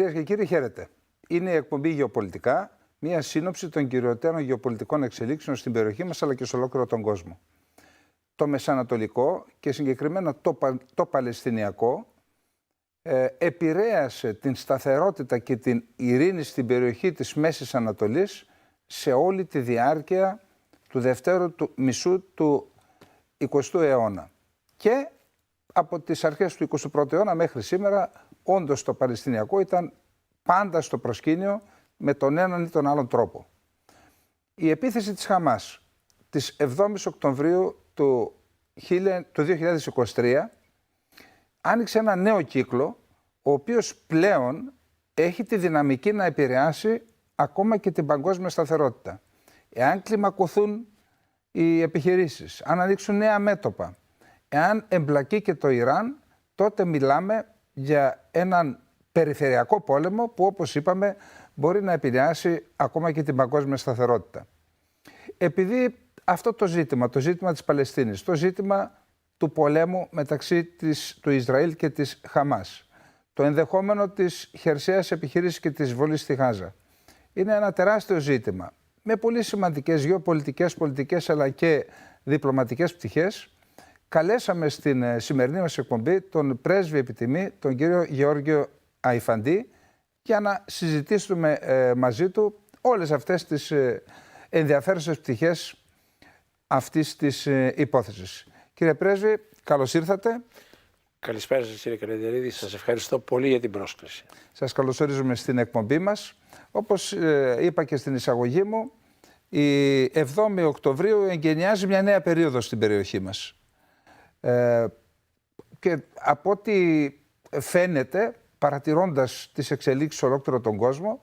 Κυρίες και κύριοι, χαίρετε. Είναι η εκπομπή Γεωπολιτικά, μια σύνοψη των κυριωτέρων γεωπολιτικών εξελίξεων στην περιοχή μας αλλά και σε ολόκληρο τον κόσμο. Το Μεσανατολικό και συγκεκριμένα το Παλαιστινιακό επηρέασε την σταθερότητα και την ειρήνη στην περιοχή της Μέσης Ανατολής σε όλη τη διάρκεια του δεύτερου μισού του 20ου αιώνα. Και από τις αρχές του 21ου αιώνα μέχρι σήμερα, όντως το Παλαιστινιακό ήταν πάντα στο προσκήνιο με τον έναν ή τον άλλον τρόπο. Η επίθεση της Χαμάς της 7ης Οκτωβρίου του 2023 άνοιξε ένα νέο κύκλο, ο οποίος πλέον έχει τη δυναμική να επηρεάσει ακόμα και την παγκόσμια σταθερότητα. Εάν κλιμακωθούν οι επιχειρήσεις, αν ανοίξουν νέα μέτωπα, εάν εμπλακεί και το Ιράν, τότε μιλάμε για έναν περιφερειακό πόλεμο που, όπως είπαμε, μπορεί να επηρεάσει ακόμα και την παγκόσμια σταθερότητα. Επειδή αυτό το ζήτημα της Παλαιστίνης, το ζήτημα του πολέμου μεταξύ του Ισραήλ και της Χαμάς, το ενδεχόμενο της χερσαίας επιχείρησης και της βολής στη Γάζα, είναι ένα τεράστιο ζήτημα με πολύ σημαντικές γεωπολιτικές, πολιτικές αλλά και διπλωματικές πτυχές. Καλέσαμε στην σημερινή μας εκπομπή τον πρέσβη επιτιμή, τον κύριο Γεώργιο Αϊφαντή, για να συζητήσουμε μαζί του όλες αυτές τις ενδιαφέρουσες πτυχές αυτής της υπόθεσης. Κύριε πρέσβη, καλώς ήρθατε. Καλησπέρα σας κύριε Καλεντερίδη, σας ευχαριστώ πολύ για την πρόσκληση. Σας καλωσορίζουμε στην εκπομπή μας. Όπως είπα και στην εισαγωγή μου, η 7η Οκτωβρίου εγκαινιάζει μια νέα περίοδο στην περιοχή μας. Και από ό,τι φαίνεται, παρατηρώντας τις εξελίξεις σε ολόκληρο τον κόσμο,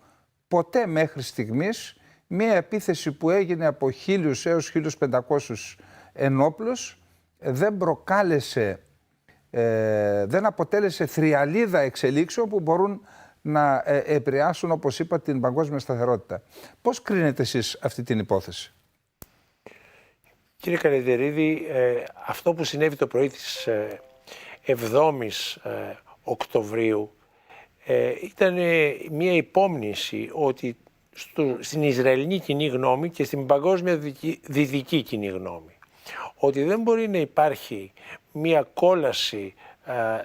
ποτέ μέχρι στιγμής μια επίθεση που έγινε από 1.000 έως 1.500 ενόπλους δεν προκάλεσε, δεν αποτέλεσε θριαλίδα εξελίξεων που μπορούν να επηρεάσουν, όπως είπα, την παγκόσμια σταθερότητα. Πώς κρίνετε εσείς αυτή την υπόθεση? Κύριε Καλεντερίδη, αυτό που συνέβη το πρωί της 7ης Οκτωβρίου ήταν μια υπόμνηση ότι στην Ισραηλινή κοινή γνώμη και στην παγκόσμια δυτική κοινή γνώμη ότι δεν μπορεί να υπάρχει μια κόλαση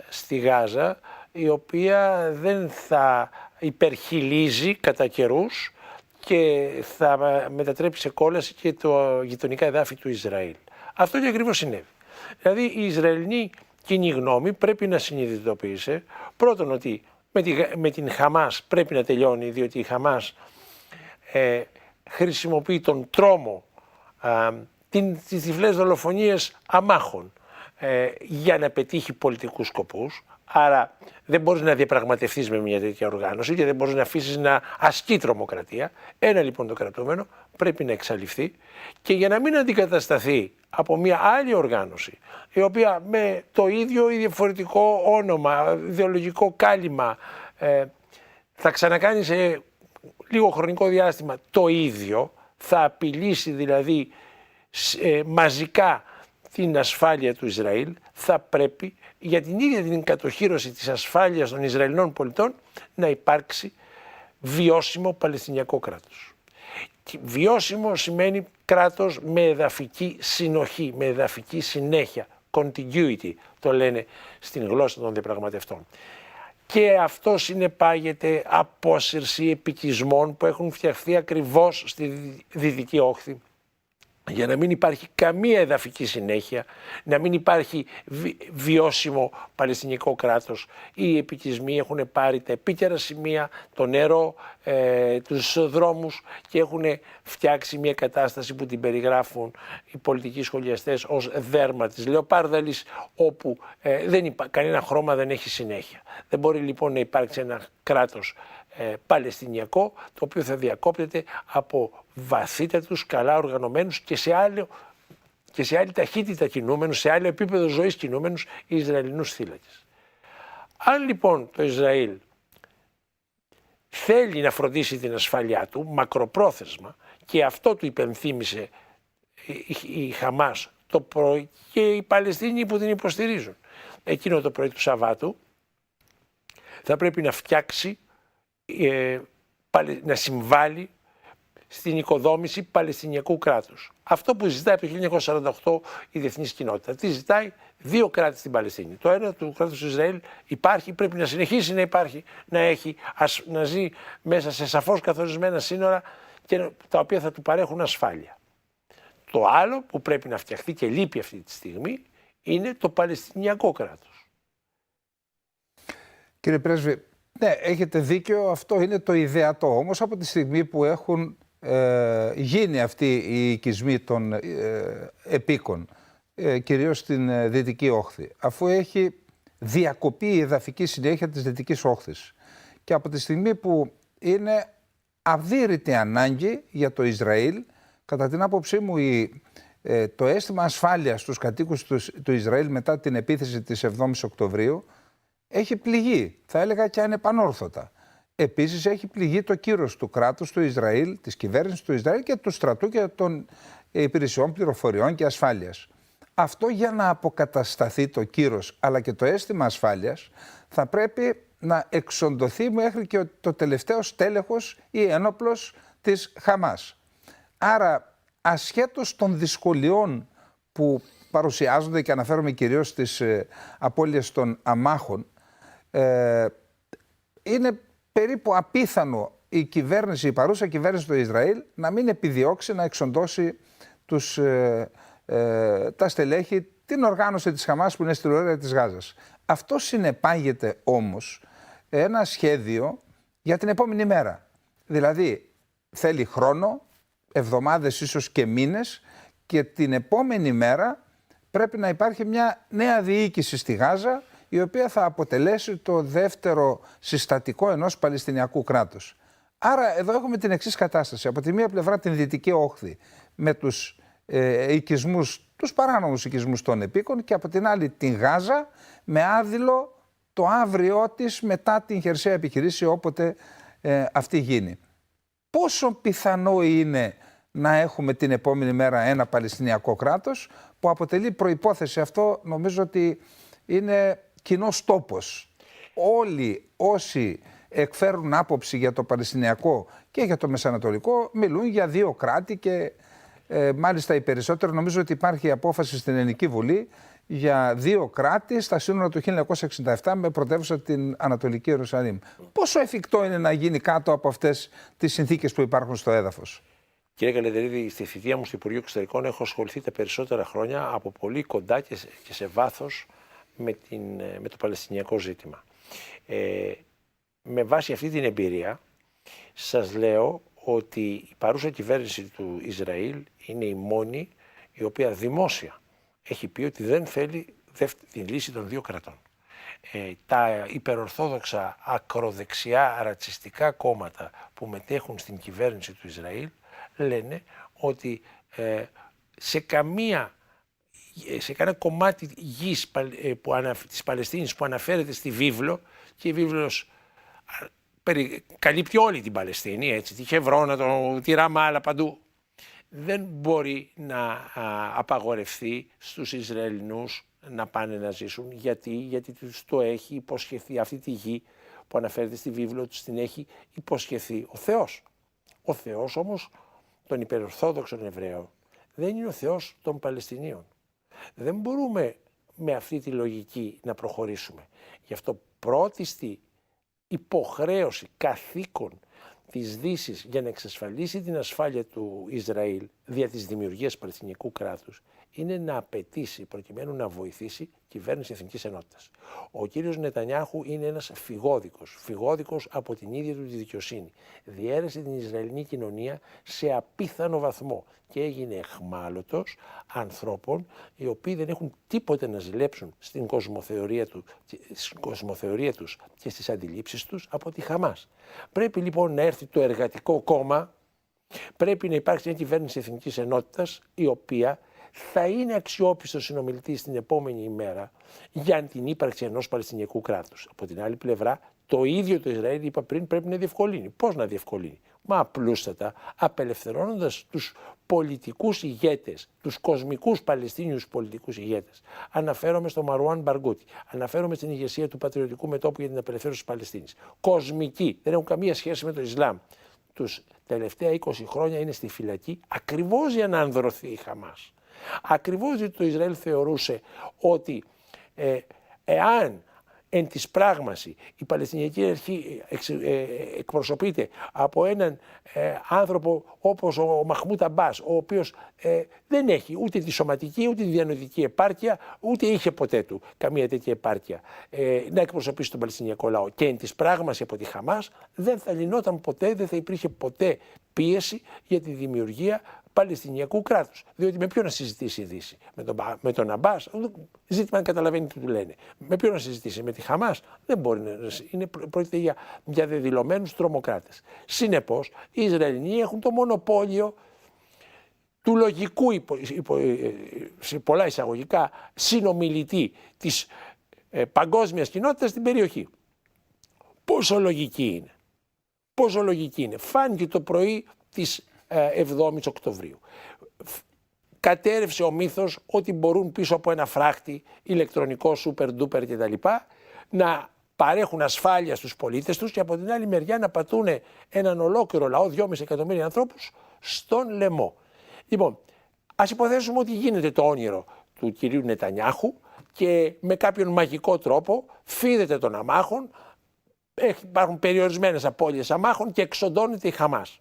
στη Γάζα η οποία δεν θα υπερχιλίζει κατά καιρούς και θα μετατρέψει σε κόλαση και το γειτονικά εδάφη του Ισραήλ. Αυτό και ακριβώς συνέβη. Δηλαδή η Ισραηλινή κοινή γνώμη πρέπει να συνειδητοποιήσει πρώτον ότι με την Χαμάς πρέπει να τελειώνει, διότι η Χαμάς χρησιμοποιεί τον τρόμο, τις τυφλές δολοφονίες αμάχων για να πετύχει πολιτικούς σκοπούς. Άρα δεν μπορείς να διαπραγματευτείς με μια τέτοια οργάνωση και δεν μπορείς να αφήσεις να ασκεί τρομοκρατία. Ένα λοιπόν το κρατούμενο πρέπει να εξαλειφθεί και για να μην αντικατασταθεί από μια άλλη οργάνωση η οποία με το ίδιο ή διαφορετικό όνομα, ιδεολογικό κάλυμα θα ξανακάνει σε λίγο χρονικό διάστημα το ίδιο, θα απειλήσει δηλαδή μαζικά την ασφάλεια του Ισραήλ, θα πρέπει για την ίδια την κατοχύρωση της ασφάλειας των Ισραηλινών πολιτών να υπάρξει βιώσιμο Παλαιστινιακό κράτος. Και βιώσιμο σημαίνει κράτος με εδαφική συνοχή, με εδαφική συνέχεια, contiguity το λένε στην γλώσσα των διαπραγματευτών. Και αυτό συνεπάγεται απόσυρση επικισμών που έχουν φτιαχθεί ακριβώς στη Δυτική Όχθη, για να μην υπάρχει καμία εδαφική συνέχεια, να μην υπάρχει βιώσιμο Παλαιστινικό κράτος. Οι επικισμοί έχουν πάρει τα επίκαιρα σημεία, το νερό, τους δρόμους και έχουν φτιάξει μια κατάσταση που την περιγράφουν οι πολιτικοί σχολιαστές ως δέρμα της λεοπάρδαλης, όπου κανένα χρώμα δεν έχει συνέχεια. Δεν μπορεί λοιπόν να υπάρξει ένα κράτος Παλαιστινιακό, το οποίο θα διακόπτεται από βαθύτατους, καλά οργανωμένους και σε άλλη ταχύτητα κινούμενους, σε άλλο επίπεδο ζωής κινούμενους Ισραηλινούς θύλακες. Αν λοιπόν το Ισραήλ θέλει να φροντίσει την ασφάλειά του μακροπρόθεσμα, και αυτό του υπενθύμησε η Χαμάς το πρωί και οι Παλαιστίνοι που την υποστηρίζουν εκείνο το πρωί του Σαββάτου, θα πρέπει να φτιάξει να συμβάλλει στην οικοδόμηση Παλαιστινιακού κράτους. Αυτό που ζητάει από το 1948 η διεθνής κοινότητα. Τι ζητάει? 2 κράτη στην Παλαιστίνη. Το ένα του κράτους του Ισραήλ υπάρχει, πρέπει να συνεχίσει να υπάρχει, να ζει μέσα σε σαφώς καθορισμένα σύνορα και τα οποία θα του παρέχουν ασφάλεια. Το άλλο που πρέπει να φτιαχτεί και λείπει αυτή τη στιγμή είναι το Παλαιστινιακό κράτος. Κύριε Πρέσβη, ναι, έχετε δίκιο, αυτό είναι το ιδεατό. Όμως από τη στιγμή που έχουν γίνει αυτοί οι οικισμοί των επίκων, κυρίως στην Δυτική Όχθη, αφού έχει διακοπεί η εδαφική συνέχεια της Δυτικής Όχθης και από τη στιγμή που είναι αδύρυτη ανάγκη για το Ισραήλ, κατά την άποψή μου το αίσθημα ασφάλειας στους κατοίκους του Ισραήλ μετά την επίθεση της 7ης Οκτωβρίου έχει πληγεί, θα έλεγα και ανεπανόρθωτα. Επίσης έχει πληγεί το κύρος του κράτους του Ισραήλ, της κυβέρνησης του Ισραήλ και του στρατού και των υπηρεσιών πληροφοριών και ασφάλειας. Αυτό για να αποκατασταθεί το κύρος αλλά και το αίσθημα ασφάλειας θα πρέπει να εξοντωθεί μέχρι και το τελευταίο στέλεχος ή ένοπλος της Χαμάς. Άρα ασχέτως των δυσκολιών που παρουσιάζονται και αναφέρομαι κυρίως στις απώλειες των αμάχων, είναι περίπου απίθανο η παρούσα κυβέρνηση του Ισραήλ να μην επιδιώξει να εξοντώσει τα στελέχη, την οργάνωση της Χαμάς που είναι στη λωρίδα της Γάζας. Αυτό συνεπάγεται όμως ένα σχέδιο για την επόμενη μέρα. Δηλαδή θέλει χρόνο, εβδομάδες ίσως και μήνες, και την επόμενη μέρα πρέπει να υπάρχει μια νέα διοίκηση στη Γάζα η οποία θα αποτελέσει το δεύτερο συστατικό ενός Παλαιστινιακού κράτους. Άρα εδώ έχουμε την εξής κατάσταση. Από τη μία πλευρά την Δυτική Όχθη με τους τους παράνομους οικισμούς των επίκων και από την άλλη την Γάζα με άδειλο το αύριό της μετά την χερσαία επιχειρήση όποτε αυτή γίνει. Πόσο πιθανό είναι να έχουμε την επόμενη μέρα ένα Παλαιστινιακό κράτος που αποτελεί προϋπόθεση, αυτό νομίζω ότι είναι κοινός τόπος. Όλοι όσοι εκφέρουν άποψη για το Παλαιστινιακό και για το Μεσανατολικό μιλούν για 2 κράτη και μάλιστα οι περισσότεροι, νομίζω ότι υπάρχει απόφαση στην Ελληνική Βουλή για 2 κράτη στα σύνορα του 1967 με πρωτεύουσα την Ανατολική Ιερουσαλήμ. Πόσο εφικτό είναι να γίνει κάτω από αυτές τις συνθήκες που υπάρχουν στο έδαφος? Κύριε Καλεντερίδη, στη θητεία μου στο Υπουργείο Εξωτερικών έχω ασχοληθεί τα περισσότερα χρόνια από πολύ κοντά και σε βάθος με το Παλαιστινιακό ζήτημα. Με βάση αυτή την εμπειρία σας λέω ότι η παρούσα κυβέρνηση του Ισραήλ είναι η μόνη η οποία δημόσια έχει πει ότι δεν θέλει την λύση των 2 κρατών. Τα υπερορθόδοξα ακροδεξιά ρατσιστικά κόμματα που μετέχουν στην κυβέρνηση του Ισραήλ λένε ότι σε κανένα κομμάτι γης της Παλαιστίνης που αναφέρεται στη βίβλο, και η βίβλος καλύπτει όλη την Παλαιστίνη, έτσι, τη Χεβρώνα, τη Ραμάλα, παντού, δεν μπορεί να απαγορευτεί στους Ισραηλινούς να πάνε να ζήσουν. Γιατί τους το έχει υποσχεθεί, αυτή τη γη που αναφέρεται στη βίβλο τους την έχει υποσχεθεί ο Θεός. Ο Θεός όμως των υπερορθόδοξων Εβραίων δεν είναι ο Θεός των Παλαιστινίων. Δεν μπορούμε με αυτή τη λογική να προχωρήσουμε. Γι' αυτό πρώτιστη υποχρέωση, καθήκον της Δύσης για να εξασφαλίσει την ασφάλεια του Ισραήλ δια της δημιουργίας Παλαιστινιακού κράτους είναι να απαιτήσει προκειμένου να βοηθήσει κυβέρνηση Εθνικής Ενότητας. Ο κύριος Νετανιάχου είναι ένας φυγόδικος από την ίδια του τη δικαιοσύνη. Διέρεσε την Ισραηλινή κοινωνία σε απίθανο βαθμό και έγινε εχμάλωτος ανθρώπων οι οποίοι δεν έχουν τίποτε να ζηλέψουν στην κοσμοθεωρία τους και στις αντιλήψεις τους από τη Χαμάς. Πρέπει λοιπόν να έρθει το εργατικό κόμμα, πρέπει να υπάρξει μια κυβέρνηση Εθνικής Ενότητας η οποία θα είναι αξιόπιστος συνομιλητής την επόμενη ημέρα για την ύπαρξη ενός Παλαιστινιακού κράτους. Από την άλλη πλευρά, το ίδιο το Ισραήλ, είπα πριν, πρέπει να διευκολύνει. Πώς να διευκολύνει? μα απλούστατα απελευθερώνοντας τους πολιτικούς ηγέτες, τους κοσμικούς Παλαιστίνιους πολιτικούς ηγέτες. Αναφέρομαι στο Μαρουάν Μπαργκούτι, αναφέρομαι στην ηγεσία του Πατριωτικού Μετώπου για την Απελευθέρωση της Παλαιστίνης. Κοσμικοί, δεν έχουν καμία σχέση με το Ισλάμ. Τους τελευταία 20 χρόνια είναι στη φυλακή ακριβώς για να ανδρωθεί η Χαμάς. Ακριβώς γιατί το Ισραήλ θεωρούσε ότι εάν εν της πράγμαση η Παλαιστινιακή Αρχή εκπροσωπείται από έναν άνθρωπο όπως ο Μαχμούτ Αμπάς, ο οποίος δεν έχει ούτε τη σωματική ούτε τη διανοητική επάρκεια, ούτε είχε ποτέ του καμία τέτοια επάρκεια να εκπροσωπήσει τον Παλαιστινιακό λαό, και εν της πράγμαση από τη Χαμάς, δεν θα λυνόταν ποτέ, δεν θα υπήρχε ποτέ πίεση για τη δημιουργία Παλαιστινιακού κράτους. Διότι με ποιον να συζητήσει η Δύση? Με τον Αμπάς, ζήτημα αν καταλαβαίνει τι του λένε. Με ποιον να συζητήσει? Με τη Χαμάς? Δεν μπορεί να. Πρόκειται για δεδηλωμένους τρομοκράτες. Συνεπώς, οι Ισραηλοί έχουν το μονοπόλιο του λογικού, σε πολλά εισαγωγικά, συνομιλητή της παγκόσμιας κοινότητας στην περιοχή. Πόσο λογική είναι? Πόσο λογική είναι? Φάνηκε το πρωί της 7ης Οκτωβρίου. Κατέρευσε ο μύθος ότι μπορούν πίσω από ένα φράχτη ηλεκτρονικό, super duper κτλ. Να παρέχουν ασφάλεια στους πολίτες τους και από την άλλη μεριά να πατούν έναν ολόκληρο λαό, 2,5 εκατομμύρια ανθρώπους, στον λαιμό. Λοιπόν, ας υποθέσουμε ότι γίνεται το όνειρο του κυρίου Νετανιάχου και με κάποιον μαγικό τρόπο φίδεται των αμάχων, υπάρχουν περιορισμένες απώλειες αμάχων και εξοντώνεται η Χαμάς.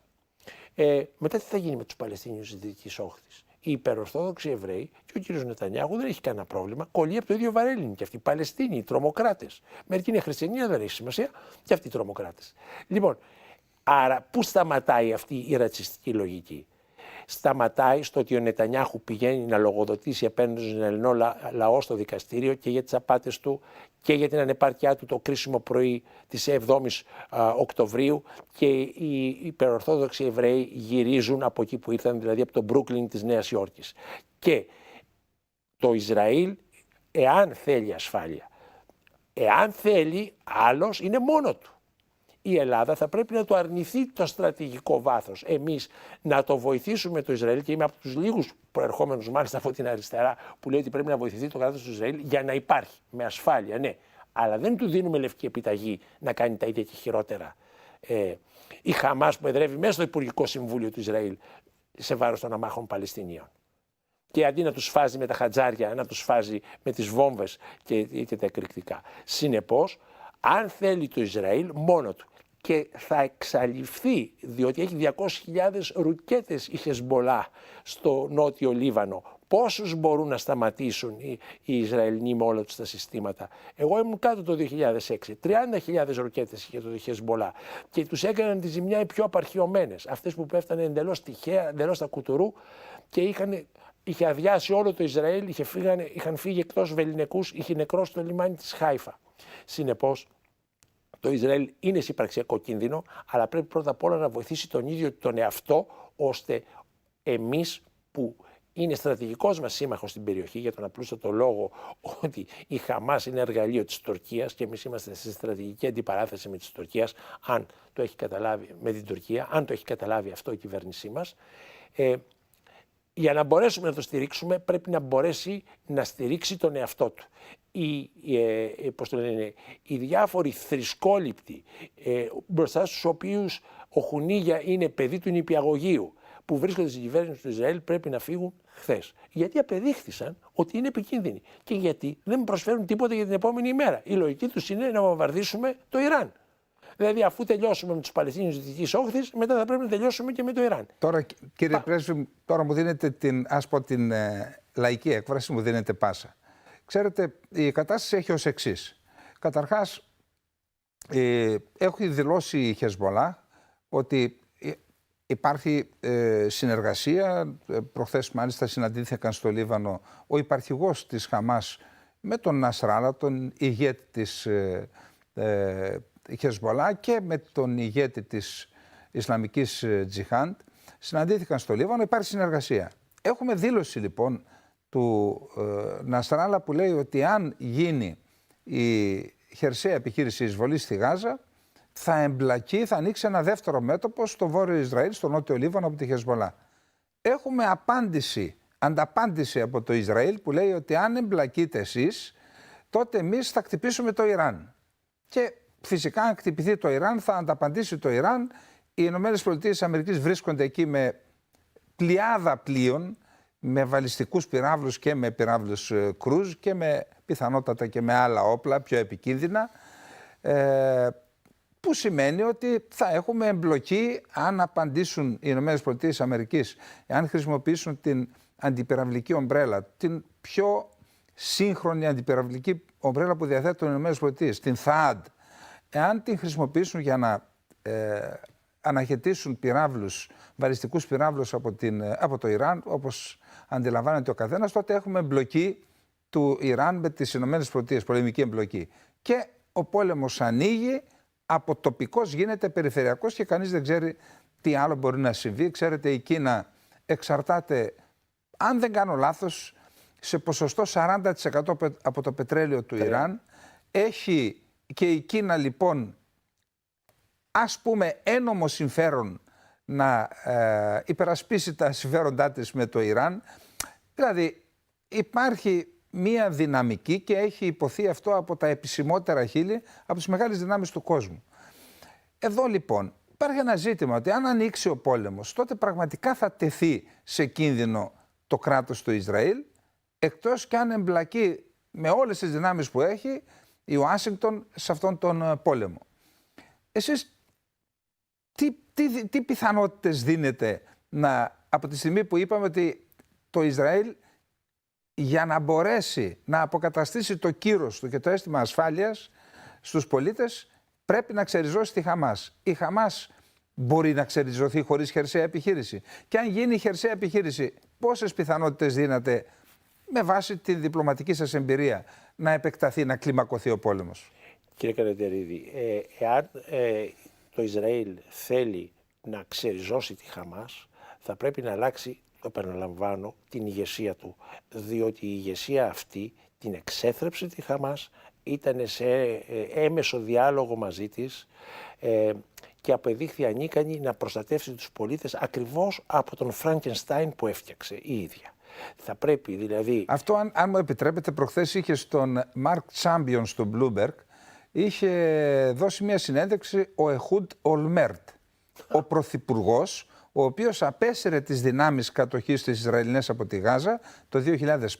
Μετά τι θα γίνει με τους Παλαιστίνιους της Δυτικής Όχθης? Οι υπερορθόδοξοι Εβραίοι και ο κύριος Νετανιάχου δεν έχει κανένα πρόβλημα. Κολλεί από το ίδιο βαρέλι είναι και αυτοί οι Παλαιστίνοι, οι τρομοκράτες. Μερικοί είναι χριστιανοί, δεν έχει σημασία, και αυτοί οι τρομοκράτες. Λοιπόν, άρα πού σταματάει αυτή η ρατσιστική λογική? Σταματάει στο ότι ο Νετανιάχου πηγαίνει να λογοδοτήσει απέναντι στον ελληνικό λαό στο δικαστήριο και για τις απάτες του και για την ανεπάρκειά του το κρίσιμο πρωί της 7ης Οκτωβρίου, και οι υπερορθόδοξοι Εβραίοι γυρίζουν από εκεί που ήρθαν, δηλαδή από το Μπρούκλιν της Νέας Υόρκης. Και το Ισραήλ, εάν θέλει ασφάλεια, εάν θέλει, άλλος είναι μόνο του. Η Ελλάδα θα πρέπει να το αρνηθεί το στρατηγικό βάθος. Εμείς να το βοηθήσουμε το Ισραήλ, και είμαι από τους λίγους προερχόμενους μάλιστα από την αριστερά που λέει ότι πρέπει να βοηθηθεί το κράτος του Ισραήλ για να υπάρχει με ασφάλεια, ναι. Αλλά δεν του δίνουμε λευκή επιταγή να κάνει τα ίδια και χειρότερα. Η Χαμάς που εδρεύει μέσα στο Υπουργικό Συμβούλιο του Ισραήλ σε βάρος των αμάχων Παλαιστινίων. Και αντί να τους φάζει με τα χατζάρια, να τους φάζει με τις βόμβες και τα εκρηκτικά. Συνεπώς, αν θέλει το Ισραήλ μόνο του, και θα εξαλειφθεί, διότι έχει 200.000 ρουκέτες η Χεσμολάχ στο νότιο Λίβανο. Πόσους μπορούν να σταματήσουν οι Ισραηλοί με όλα τους τα συστήματα? Εγώ ήμουν κάτω το 2006, 30.000 ρουκέτες είχε το Χεσμολάχ και τους έκαναν τη ζημιά οι πιο απαρχιωμένες. Αυτές που πέφτανε εντελώς τυχαία, εντελώς στα κουτουρού, και είχε αδειάσει όλο το Ισραήλ, είχαν φύγει εκτός βεληνικούς, είχε νεκρώσει το λιμάνι της Χάιφα. Συνεπώς, το Ισραήλ είναι σε υπαρξιακό κίνδυνο, αλλά πρέπει πρώτα απ' όλα να βοηθήσει τον ίδιο τον εαυτό, ώστε εμείς που είναι στρατηγικός μας σύμμαχος στην περιοχή, για τον απλούστατο λόγο ότι η Χαμάς είναι εργαλείο της Τουρκίας και εμείς είμαστε σε στρατηγική αντιπαράθεση με της Τουρκίας, αν το έχει καταλάβει, με την Τουρκία, αν το έχει καταλάβει αυτό η κυβέρνησή μας. Για να μπορέσουμε να το στηρίξουμε, πρέπει να μπορέσει να στηρίξει τον εαυτό του. Οι διάφοροι θρησκόληπτοι, μπροστά στους οποίους ο Χουνίγια είναι παιδί του νηπιαγωγείου, που βρίσκονται στην κυβέρνηση του Ισραήλ, πρέπει να φύγουν χθες. Γιατί απεδείχθησαν ότι είναι επικίνδυνοι και γιατί δεν προσφέρουν τίποτα για την επόμενη ημέρα. Η λογική τους είναι να βομβαρδίσουμε το Ιράν. Δηλαδή, αφού τελειώσουμε με τους Παλαιστίνιους της Δυτικής Όχθης, μετά θα πρέπει να τελειώσουμε και με το Ιράν. Τώρα, κύριε Πρέσβη, τώρα μου δίνετε την λαϊκή έκφραση, μου δίνετε πάσα. Ξέρετε, η κατάσταση έχει ως εξής. Καταρχάς, έχει δηλώσει η Χεσμολάχ ότι υπάρχει συνεργασία. Προχθές μάλιστα συναντήθηκαν στο Λίβανο ο υπαρχηγός της Χαμάς με τον Νασράλα, τον ηγέτη της Χεσμολάχ, και με τον ηγέτη της Ισλαμικής Τζιχάντ. Συναντήθηκαν στο Λίβανο, υπάρχει συνεργασία. Έχουμε δήλωση λοιπόν του Νασράλα που λέει ότι αν γίνει η χερσαία επιχείρηση εισβολής στη Γάζα, θα εμπλακεί, θα ανοίξει ένα δεύτερο μέτωπο στο βόρειο Ισραήλ, στο νότιο Λίβανο από τη Χεσμολά. Έχουμε ανταπάντηση από το Ισραήλ που λέει ότι αν εμπλακείτε εσείς, τότε εμείς θα χτυπήσουμε το Ιράν. Και φυσικά αν χτυπηθεί το Ιράν θα ανταπαντήσει το Ιράν. Οι ΗΠΑ βρίσκονται εκεί με πλειάδα πλοίων, με βαλιστικούς πυράβλους και με πυράβλους κρούζ και με πιθανότατα και με άλλα όπλα πιο επικίνδυνα, που σημαίνει ότι θα έχουμε εμπλοκή αν απαντήσουν οι ΗΠΑ, αν χρησιμοποιήσουν την αντιπυραυλική ομπρέλα, την πιο σύγχρονη αντιπυραυλική ομπρέλα που διαθέτουν οι ΗΠΑ, την THAAD, εάν την χρησιμοποιήσουν για να αναχαιτήσουν πυράβλους, βαλιστικούς πυράβλους από το Ιράν, όπως αντιλαμβάνεται ο καθένας, τότε έχουμε εμπλοκή του Ιράν με τις ΗΠΑ, πολεμική εμπλοκή. Και ο πόλεμος ανοίγει, από τοπικός γίνεται περιφερειακός και κανείς δεν ξέρει τι άλλο μπορεί να συμβεί. Ξέρετε, η Κίνα εξαρτάται, αν δεν κάνω λάθος, σε ποσοστό 40% από το πετρέλαιο του Ιράν. Έχει και η Κίνα λοιπόν, ας πούμε, ένομο συμφέρον να υπερασπίσει τα συμφέροντά της με το Ιράν. Δηλαδή υπάρχει μία δυναμική και έχει υποθεί αυτό από τα επισημότερα χείλη, από τις μεγάλες δυνάμεις του κόσμου. Εδώ λοιπόν υπάρχει ένα ζήτημα ότι αν ανοίξει ο πόλεμος, τότε πραγματικά θα τεθεί σε κίνδυνο το κράτος του Ισραήλ, εκτός και αν εμπλακεί με όλες τις δυνάμεις που έχει η Ουάσιγκτον σε αυτόν τον πόλεμο. Εσείς τι πιθανότητες δίνετε από τη στιγμή που είπαμε ότι το Ισραήλ, για να μπορέσει να αποκαταστήσει το κύρος του και το αίσθημα ασφάλειας στους πολίτες, πρέπει να ξεριζώσει τη Χαμάς. Η Χαμάς μπορεί να ξεριζωθεί χωρίς χερσαία επιχείρηση. Και αν γίνει χερσαία επιχείρηση, πόσες πιθανότητες δίνετε με βάση τη διπλωματική σας εμπειρία να επεκταθεί, να κλιμακωθεί ο πόλεμος? Κύριε Καρατερίδη, εάν το Ισραήλ θέλει να ξεριζώσει τη Χαμάς, θα πρέπει να αλλάξει, το επαναλαμβάνω, την ηγεσία του. Διότι η ηγεσία αυτή την εξέθρεψε τη Χαμάς, ήταν σε έμεσο διάλογο μαζί της και απεδείχθη ανίκανη να προστατεύσει τους πολίτες ακριβώς από τον Φραγκενστάιν που έφτιαξε η ίδια. Θα πρέπει δηλαδή... Αυτό, αν μου επιτρέπετε, προχθές είχε στον Μαρκ Τσάμπιον στο Bloomberg, είχε δώσει μια συνέντευξη ο Εχούντ Ολμέρτ, ο πρωθυπουργός, ο οποίος απέσαιρε τις δυνάμεις κατοχής της Ισραηλινές από τη Γάζα το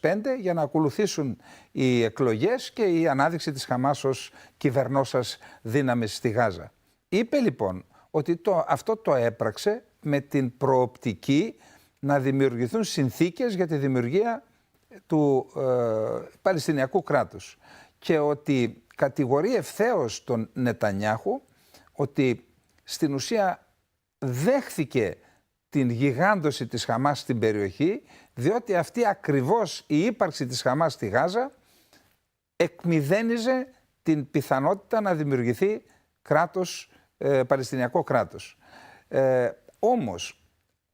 2005 για να ακολουθήσουν οι εκλογές και η ανάδειξη της Χαμάς ως κυβερνώσας δύναμης στη Γάζα. Είπε λοιπόν ότι αυτό το έπραξε με την προοπτική να δημιουργηθούν συνθήκες για τη δημιουργία του Παλαιστινιακού κράτους και ότι κατηγορεί ευθέως τον Νετανιάχου ότι στην ουσία δέχθηκε την γιγάντωση της Χαμάς στην περιοχή, διότι αυτή ακριβώς η ύπαρξη της Χαμάς στη Γάζα εκμηδένιζε την πιθανότητα να δημιουργηθεί κράτος, Παλαιστινιακό κράτος. Όμως,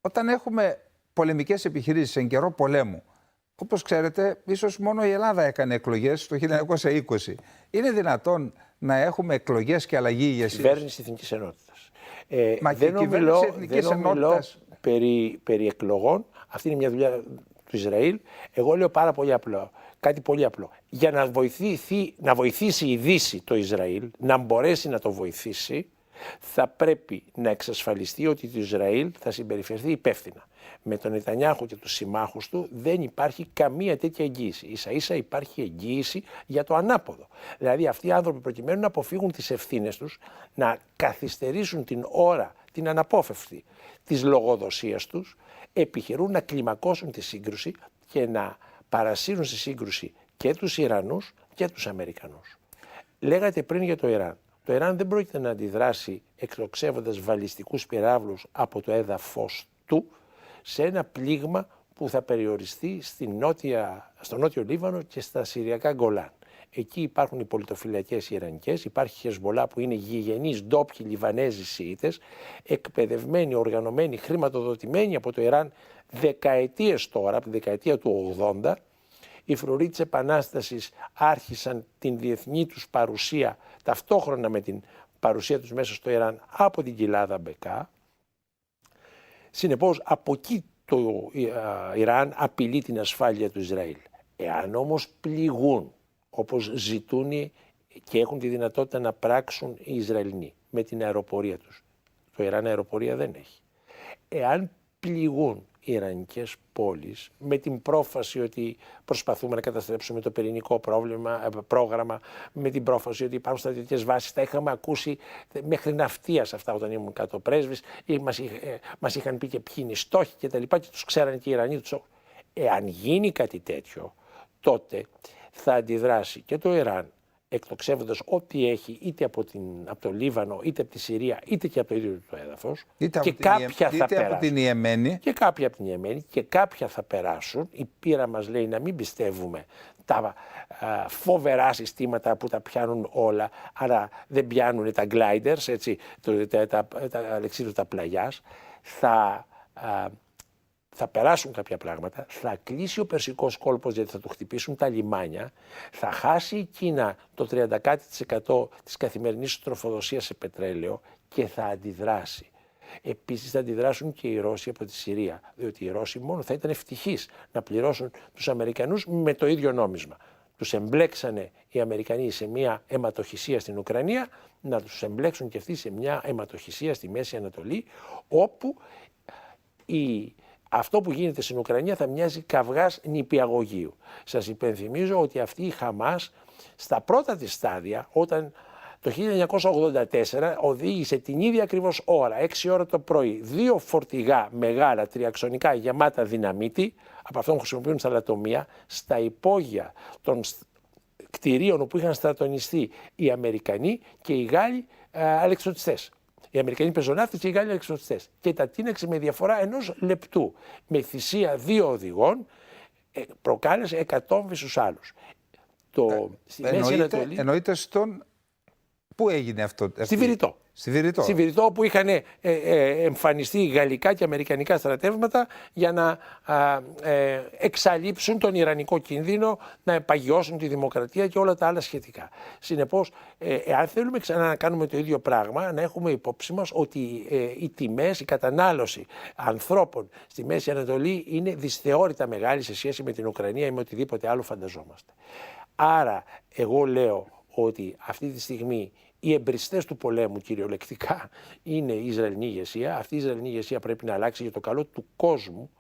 όταν έχουμε πολεμικές επιχειρήσεις εν καιρό πολέμου, όπως ξέρετε, ίσως μόνο η Ελλάδα έκανε εκλογές το 1920. Είναι δυνατόν να έχουμε εκλογές και αλλαγή ηγεσίας? Κυβέρνηση Εθνικής Ενότητας. Μα δεν ομιλώ περί εκλογών. Αυτή είναι μια δουλειά του Ισραήλ. Εγώ λέω πάρα πολύ απλό. Κάτι πολύ απλό. Για να βοηθήσει η Δύση το Ισραήλ, να μπορέσει να το βοηθήσει, θα πρέπει να εξασφαλιστεί ότι το Ισραήλ θα συμπεριφερθεί υπεύθυνα. Με τον Νετανιάχου και τους συμμάχους του δεν υπάρχει καμία τέτοια εγγύηση. Ίσα-ίσα υπάρχει εγγύηση για το ανάποδο. Δηλαδή αυτοί οι άνθρωποι, προκειμένου να αποφύγουν τις ευθύνες τους, να καθυστερήσουν την ώρα, την αναπόφευκτη της λογοδοσίας τους, επιχειρούν να κλιμακώσουν τη σύγκρουση και να παρασύρουν στη σύγκρουση και τους Ιρανούς και τους Αμερικανούς. Λέγατε πριν για το Ιράν. Το Ιράν δεν πρόκειται να αντιδράσει εκτοξεύοντας βαλιστικούς πυράβλους από το έδαφος του σε ένα πλήγμα που θα περιοριστεί στο νότιο Λίβανο και στα Συριακά Γκολάν. Εκεί υπάρχουν οι πολιτοφυλακές Ιρανικές, υπάρχει η Χεσμολά που είναι γηγενείς ντόπιοι Λιβανέζοι Σιήτες, εκπαιδευμένοι, οργανωμένοι, χρηματοδοτημένοι από το Ιράν δεκαετίες τώρα, από τη δεκαετία του 80. Οι φρουροί της Επανάστασης άρχισαν την διεθνή τους παρουσία ταυτόχρονα με την παρουσία τους μέσα στο Ιράν από την κοιλάδα Μπεκά. Συνεπώς, από εκεί το Ιράν απειλεί την ασφάλεια του Ισραήλ. Εάν όμως πληγούν, όπως ζητούν και έχουν τη δυνατότητα να πράξουν οι Ισραηλινοί με την αεροπορία τους, το Ιράν αεροπορία δεν έχει. Εάν πληγούν οι ιρανικές πόλεις με την πρόφαση ότι προσπαθούμε να καταστρέψουμε το πυρηνικό πρόγραμμα, με την πρόφαση ότι υπάρχουν στρατιωτικές βάσεις, τα είχαμε ακούσει μέχρι ναυτίας αυτά όταν ήμουν κάτω πρέσβης, μας είχαν πει και ποιοι είναι οι στόχοι και τα λοιπά και τους ξέρανε και οι Ιρανοί τους. Εάν γίνει κάτι τέτοιο, τότε θα αντιδράσει και το Ιράν, εκτοξεύοντας ό,τι έχει είτε από το Λίβανο, είτε από τη Συρία, είτε και από το ίδιο το έδαφος. Είτε και από την Ιεμένη. Και κάποια από την Ιεμένη και κάποια θα περάσουν. Η πείρα μας λέει να μην πιστεύουμε τα φοβερά συστήματα που τα πιάνουν όλα, άρα δεν πιάνουν τα gliders, έτσι, τα αλεξίδωτα πλαγιάς. Θα περάσουν κάποια πράγματα, θα κλείσει ο Περσικός κόλπος γιατί θα του χτυπήσουν τα λιμάνια, θα χάσει η Κίνα το 30% της καθημερινής τροφοδοσίας σε πετρέλαιο και θα αντιδράσει. Επίσης θα αντιδράσουν και οι Ρώσοι από τη Συρία, διότι οι Ρώσοι μόνο θα ήταν ευτυχείς να πληρώσουν τους Αμερικανούς με το ίδιο νόμισμα. Τους εμπλέξανε οι Αμερικανοί σε μια αιματοχυσία στην Ουκρανία, να τους εμπλέξουν και αυτοί σε μια αιματοχυσία στη Μέση Ανατολή, όπου αυτό που γίνεται στην Ουκρανία θα μοιάζει καυγάς νηπιαγωγείου. Σας υπενθυμίζω ότι αυτή η Χαμάς στα πρώτα της στάδια, όταν το 1984 οδήγησε την ίδια ακριβώς ώρα, 6 ώρα το πρωί, 2 φορτηγά μεγάλα τριαξονικά γεμάτα δυναμίτη, από αυτόν που χρησιμοποιούν στα λατομεία, στα υπόγεια των κτηρίων όπου είχαν στρατονιστεί οι Αμερικανοί και οι Γάλλοι αλεξιωτιστές. Οι Αμερικανοί πεζοναύτες και οι Γάλλοι αλεξιωτιστές. Και τα τίναξε με διαφορά 1 λεπτού. Με θυσία 2 οδηγών προκάλεσε εκατόμβη στους άλλους. Στη Μέση Ανατολή. Εννοείται στον. Πού έγινε αυτό? Στη Βηρητό. Στη Βηρητό, όπου είχαν εμφανιστεί γαλλικά και αμερικανικά στρατεύματα για να εξαλείψουν τον Ιρανικό κίνδυνο, να επαγιώσουν τη δημοκρατία και όλα τα άλλα σχετικά. Συνεπώς, εάν θέλουμε ξανά να κάνουμε το ίδιο πράγμα, να έχουμε υπόψη μας ότι οι τιμές, η κατανάλωση ανθρώπων στη Μέση Ανατολή είναι δυσθεώρητα μεγάλη σε σχέση με την Ουκρανία ή με οτιδήποτε άλλο φανταζόμαστε. Άρα, εγώ λέω ότι αυτή τη στιγμή οι εμπριστές του πολέμου κυριολεκτικά είναι η Ισραηλινή ηγεσία. Αυτή η Ισραηλινή ηγεσία πρέπει να αλλάξει για το καλό του κόσμου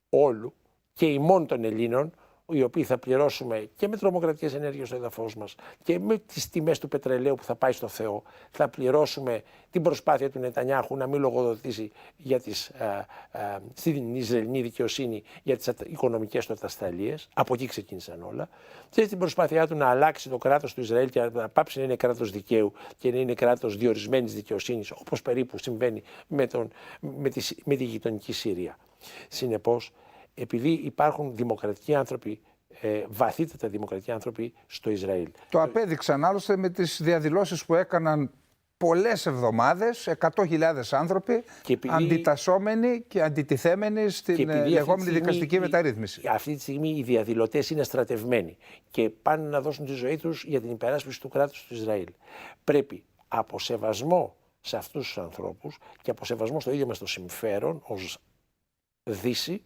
όλου και ημών των Ελλήνων, οι οποίοι θα πληρώσουμε και με τρομοκρατικές ενέργειες στο έδαφος μας και με τις τιμές του πετρελαίου που θα πάει στο Θεό. Θα πληρώσουμε την προσπάθεια του Νετανιάχου να μην λογοδοτήσει στην Ισραηλινή δικαιοσύνη για τις οικονομικές του ατασταλίες. Από εκεί ξεκίνησαν όλα. Και στην προσπάθειά του να αλλάξει το κράτος του Ισραήλ και να πάψει να είναι κράτος δικαίου και να είναι κράτος διορισμένης δικαιοσύνης, όπως περίπου συμβαίνει με τη γειτονική Συρία. Συνεπώς, επειδή υπάρχουν δημοκρατικοί άνθρωποι, βαθύτατα δημοκρατικοί άνθρωποι στο Ισραήλ. Το απέδειξαν άλλωστε με τις διαδηλώσεις που έκαναν πολλές εβδομάδες, 100.000 άνθρωποι αντιτασσόμενοι και αντιτιθέμενοι στην λεγόμενη δικαστική μεταρρύθμιση. Αυτή τη στιγμή οι διαδηλωτές είναι στρατευμένοι και πάνε να δώσουν τη ζωή τους για την υπεράσπιση του κράτους του Ισραήλ. Πρέπει από σεβασμό σε αυτούς τους ανθρώπους και από σεβασμό στο ίδιο μας το συμφέρον ως Δύση,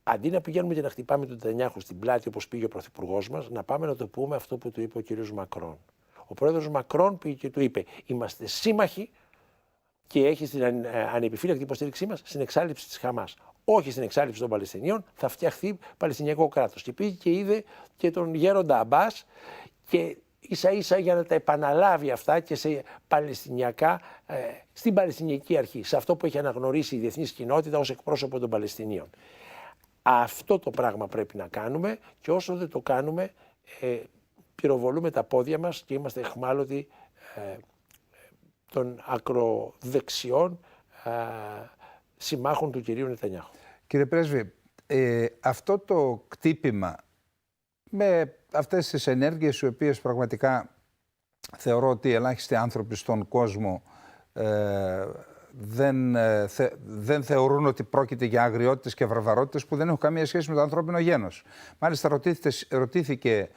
αντί να πηγαίνουμε και να χτυπάμε τον Νετανιάχου στην πλάτη όπως πήγε ο πρωθυπουργός μας, να πάμε να το πούμε αυτό που του είπε ο κύριος Μακρόν. Ο πρόεδρος Μακρόν πήγε και του είπε: είμαστε σύμμαχοι και έχει την ανεπιφύλακτη υποστήριξή μας στην εξάλληψη της Χαμάς. Όχι στην εξάλληψη των Παλαιστινίων, θα φτιαχθεί Παλαιστινιακό κράτος. Και πήγε και είδε και τον γέροντα Αμπάς και ίσα-ίσα για να τα επαναλάβει αυτά και σε παλαιστινιακά, στην Παλαιστινιακή Αρχή, σε αυτό που έχει αναγνωρίσει η διεθνής κοινότητα ως εκπρόσωπο των Παλαιστινίων. Αυτό το πράγμα πρέπει να κάνουμε και όσο δεν το κάνουμε πυροβολούμε τα πόδια μας και είμαστε εχμάλωτοι των ακροδεξιών συμμάχων του κυρίου Νετανιάχου. Κύριε Πρέσβη, αυτό το κτύπημα με αυτές τις ενέργειες οι οποίες πραγματικά θεωρώ ότι οι ελάχιστοι άνθρωποι στον κόσμο δεν θεωρούν ότι πρόκειται για αγριότητες και βαρβαρότητες που δεν έχουν καμία σχέση με το ανθρώπινο γένος. Μάλιστα ρωτήθηκε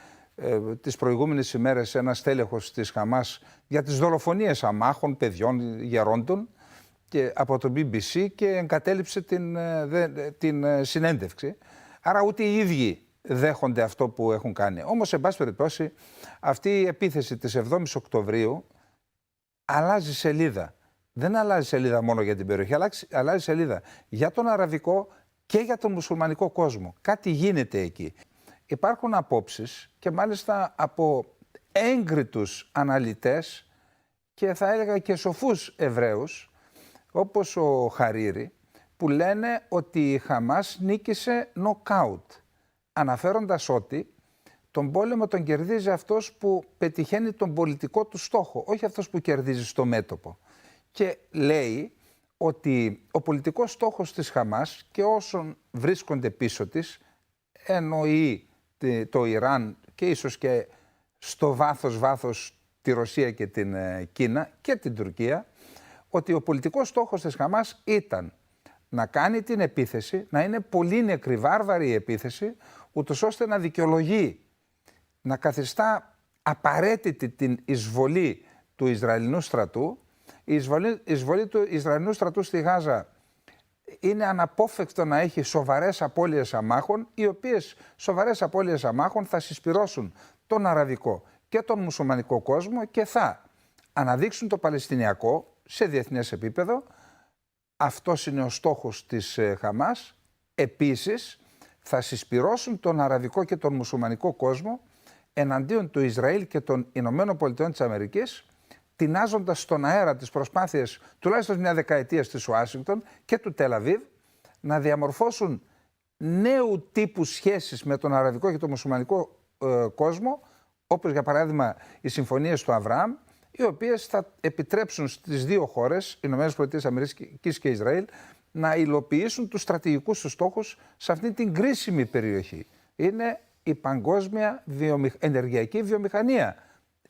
τις προηγούμενες ημέρες ένας τέλεχος της Χαμάς για τις δολοφονίες αμάχων, παιδιών, γερόντων και από το BBC και εγκατέλειψε την συνέντευξη. Άρα ούτε οι ίδιοι δέχονται αυτό που έχουν κάνει. Όμως, εν πάση περιπτώσει, αυτή η επίθεση της 7ης Οκτωβρίου αλλάζει σελίδα. Δεν αλλάζει σελίδα μόνο για την περιοχή, αλλάζει σελίδα για τον αραβικό και για τον μουσουλμανικό κόσμο. Κάτι γίνεται εκεί. Υπάρχουν απόψεις και μάλιστα από έγκριτους αναλυτές και θα έλεγα και σοφούς Εβραίους, όπως ο Χαρίρι, που λένε ότι η Χαμάς νίκησε νοκάουτ, αναφέροντας ότι τον πόλεμο τον κερδίζει αυτός που πετυχαίνει τον πολιτικό του στόχο, όχι αυτός που κερδίζει στο μέτωπο. Και λέει ότι ο πολιτικός στόχος της Χαμάς και όσων βρίσκονται πίσω της, εννοεί το Ιράν και ίσως και στο βάθος τη Ρωσία και την Κίνα και την Τουρκία, ότι ο πολιτικός στόχος της Χαμάς ήταν να κάνει την επίθεση, να είναι πολύ νεκρή, βάρβαρη η επίθεση, ούτως ώστε να δικαιολογεί, να καθιστά απαραίτητη την εισβολή του Ισραηλινού στρατού. Η εισβολή του Ισραηλινού στρατού στη Γάζα είναι αναπόφευκτο να έχει σοβαρές απώλειες αμάχων, οι οποίες σοβαρές απώλειες αμάχων θα συσπυρώσουν τον αραβικό και τον μουσουλμανικό κόσμο και θα αναδείξουν το Παλαιστινιακό σε διεθνές επίπεδο. Αυτός είναι ο στόχος της Χαμάς. Επίσης, θα συσπυρώσουν τον αραβικό και τον μουσουλμανικό κόσμο εναντίον του Ισραήλ και των Ηνωμένων Πολιτειών της Αμερικής, τεινάζοντας στον αέρα τις προσπάθειες τουλάχιστον μια δεκαετία της Ουάσιγκτον και του Τελαβίβ να διαμορφώσουν νέου τύπου σχέσεις με τον αραβικό και τον μουσουλμανικό κόσμο, όπως για παράδειγμα οι συμφωνίες του Αβραάμ, οι οποίες θα επιτρέψουν στις δύο χώρες, Ηνωμένες Πολιτείες Αμερικής και Ισραήλ, να υλοποιήσουν τους στρατηγικούς τους στόχους σε αυτή την κρίσιμη περιοχή. Είναι η παγκόσμια ενεργειακή βιομηχανία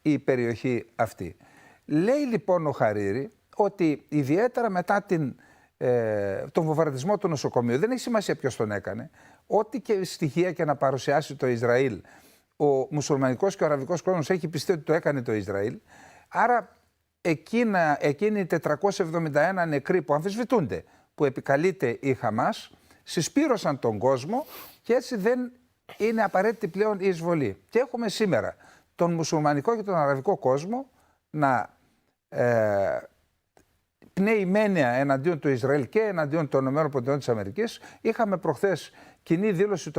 η περιοχή αυτή. Λέει λοιπόν ο Χαρίρι ότι ιδιαίτερα μετά τον βομβαρδισμό του νοσοκομείου, δεν έχει σημασία ποιος τον έκανε, ό,τι και στοιχεία και να παρουσιάσει το Ισραήλ, ο μουσουλμανικός και ο αραβικός κόσμος έχει πιστεί ότι το έκανε το Ισραήλ. Άρα εκείνοι οι 471 νεκροί που αμφισβητούνται, που επικαλείται η Χαμάς, συσπήρωσαν τον κόσμο και έτσι δεν είναι απαραίτητη πλέον η εισβολή. Και έχουμε σήμερα τον μουσουλμανικό και τον αραβικό κόσμο να πνέει μένεια εναντίον του Ισραήλ και εναντίον των ΗΠΑ. Είχαμε προχθές κοινή δήλωση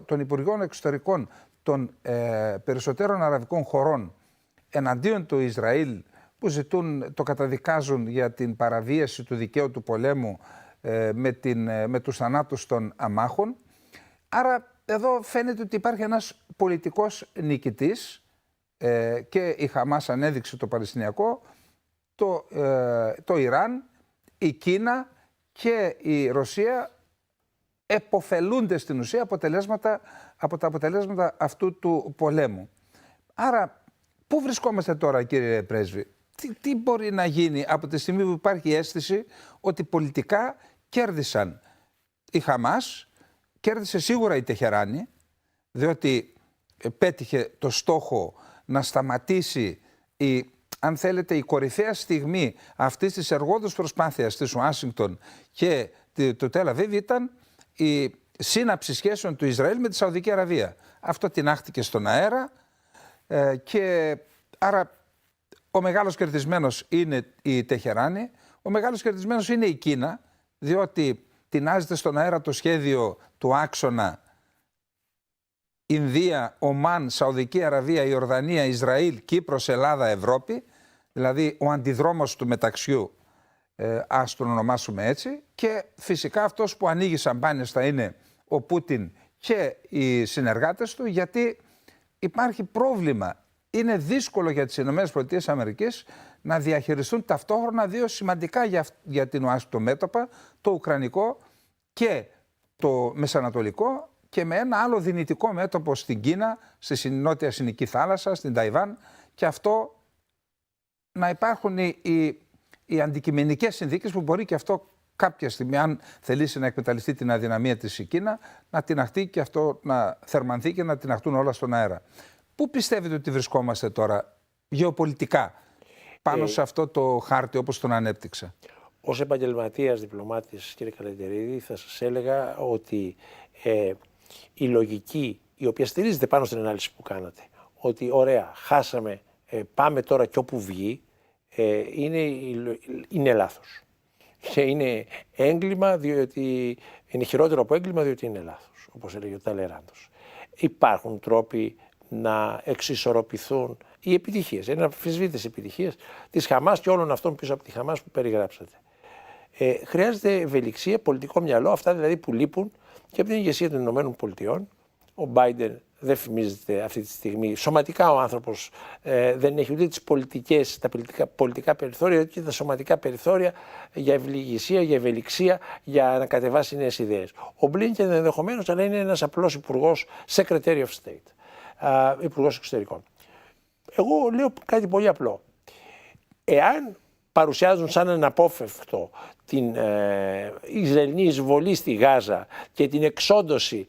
των Υπουργών Εξωτερικών των περισσότερων αραβικών χωρών εναντίον του Ισραήλ, που το καταδικάζουν για την παραβίαση του δικαίου του πολέμου με τους θανάτους των αμάχων. Άρα εδώ φαίνεται ότι υπάρχει ένας πολιτικός νικητής και η Χαμάς ανέδειξε το Παλαιστινιακό, το Ιράν, η Κίνα και η Ρωσία επωφελούνται στην ουσία από τα αποτελέσματα αυτού του πολέμου. Άρα πού βρισκόμαστε τώρα, κύριε Πρέσβη? Τι μπορεί να γίνει από τη στιγμή που υπάρχει αίσθηση ότι πολιτικά κέρδισαν η Χαμάς, κέρδισε σίγουρα η Τεχεράνη, διότι πέτυχε το στόχο να σταματήσει αν θέλετε, η κορυφαία στιγμή αυτής της εργόδους προσπάθειας της Ουάσιγκτον και του Τελαβίβ ήταν η σύναψη σχέσεων του Ισραήλ με τη Σαουδική Αραβία. Αυτό τινάχτηκε στον αέρα και άρα ο μεγάλος κερδισμένος είναι η Τεχεράνη, ο μεγάλος κερδισμένος είναι η Κίνα, διότι τεινάζεται στον αέρα το σχέδιο του άξονα Ινδία, Ομάν, Σαουδική Αραβία, Ιορδανία, Ισραήλ, Κύπρος, Ελλάδα, Ευρώπη, δηλαδή ο αντιδρόμος του μεταξιού, ας τον ονομάσουμε έτσι, και φυσικά αυτός που ανοίγει σαμπάνιες θα είναι ο Πούτιν και οι συνεργάτες του, γιατί υπάρχει πρόβλημα. Είναι δύσκολο για τις ΗΠΑ να διαχειριστούν ταυτόχρονα δύο σημαντικά για την Ουάσιγκτον μέτωπα, το Ουκρανικό και το Μεσανατολικό, και με ένα άλλο δυνητικό μέτωπο στην Κίνα, στη Νότια Συνική Θάλασσα, στην Ταϊβάν, και αυτό να υπάρχουν οι αντικειμενικές συνθήκες που μπορεί και αυτό κάποια στιγμή, αν θελήσει να εκμεταλλευτεί την αδυναμία της η Κίνα, να τιναχτεί και αυτό να θερμανθεί και να τιναχτούν όλα στον αέρα. Πού πιστεύετε ότι βρισκόμαστε τώρα γεωπολιτικά πάνω σε αυτό το χάρτη όπως τον ανέπτυξα? Ως επαγγελματίας διπλωμάτης, κύριε Καλετερίδη, θα σας έλεγα ότι η λογική η οποία στηρίζεται πάνω στην ανάλυση που κάνατε, ότι ωραία, χάσαμε, πάμε τώρα και όπου βγει, είναι λάθος. Και είναι έγκλημα, διότι είναι χειρότερο από έγκλημα, διότι είναι λάθος, όπως έλεγε ο Ταλεράντος. Υπάρχουν τρόποι να εξισορροπηθούν οι επιτυχίες, είναι αμφισβήτητες επιτυχίες της Χαμάς και όλων αυτών πίσω από τη Χαμάς που περιγράψατε. Χρειάζεται ευελιξία, πολιτικό μυαλό, αυτά δηλαδή που λείπουν και από την ηγεσία των ΗΠΑ. Ο Μπάιντεν δεν φημίζεται αυτή τη στιγμή. Σωματικά ο άνθρωπος δεν έχει ούτε τις πολιτικές, τα πολιτικά περιθώρια, ούτε τα σωματικά περιθώρια για ευληγησία, για ευελιξία, για να κατεβάσει νέες ιδέες. Ο Μπλίνκεν ενδεχομένως, αλλά είναι ένας απλός υπουργός, Secretary of State, υπουργός εξωτερικών. Εγώ λέω κάτι πολύ απλό. Εάν παρουσιάζουν σαν αναπόφευκτο την Ισραηλινή εισβολή στη Γάζα και την εξόντωση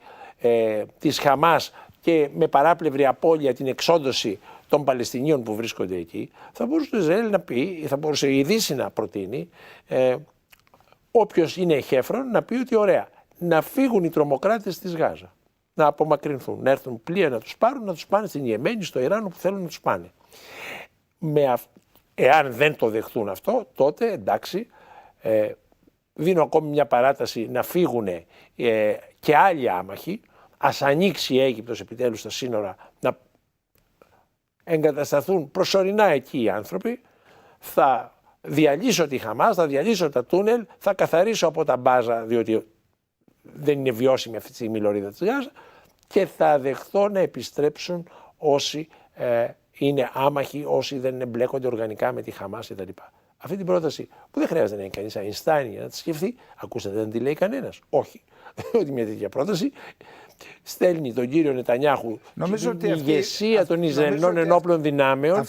της Χαμάς και με παράπλευρη απώλεια την εξόντωση των Παλαιστινίων που βρίσκονται εκεί, θα μπορούσε το Ισραήλ να πει, θα μπορούσε η Δύση να προτείνει, όποιος είναι εχέφρον να πει ότι ωραία, να φύγουν οι τρομοκράτες της Γάζα, να απομακρυνθούν, να έρθουν πλοία να τους πάρουν, να τους πάνε στην Ιεμένη, στο Ιράν, που θέλουν να τους πάνε. Εάν δεν το δεχτούν αυτό, τότε εντάξει, δίνω ακόμη μια παράταση να φύγουν και άλλοι άμαχοι, ας ανοίξει η Αίγυπτος επιτέλους τα σύνορα, να εγκατασταθούν προσωρινά εκεί οι άνθρωποι, θα διαλύσω τη Χαμάς, θα διαλύσω τα τούνελ, θα καθαρίσω από τα μπάζα, διότι δεν είναι βιώσιμη αυτή τη στιγμή η λωρίδα της Γάζα, και θα δεχθώ να επιστρέψουν όσοι είναι άμαχοι, όσοι δεν εμπλέκονται οργανικά με τη Χαμάς κτλ. Αυτή την πρόταση που δεν χρειάζεται να είναι κανείς Αϊνστάιν για να τη σκεφτεί, ακούσατε δεν τη λέει κανένας. Όχι. Ότι μια τέτοια πρόταση στέλνει τον κύριο Νετανιάχου την ηγεσία των Ισραηλινών ενόπλων δυνάμεων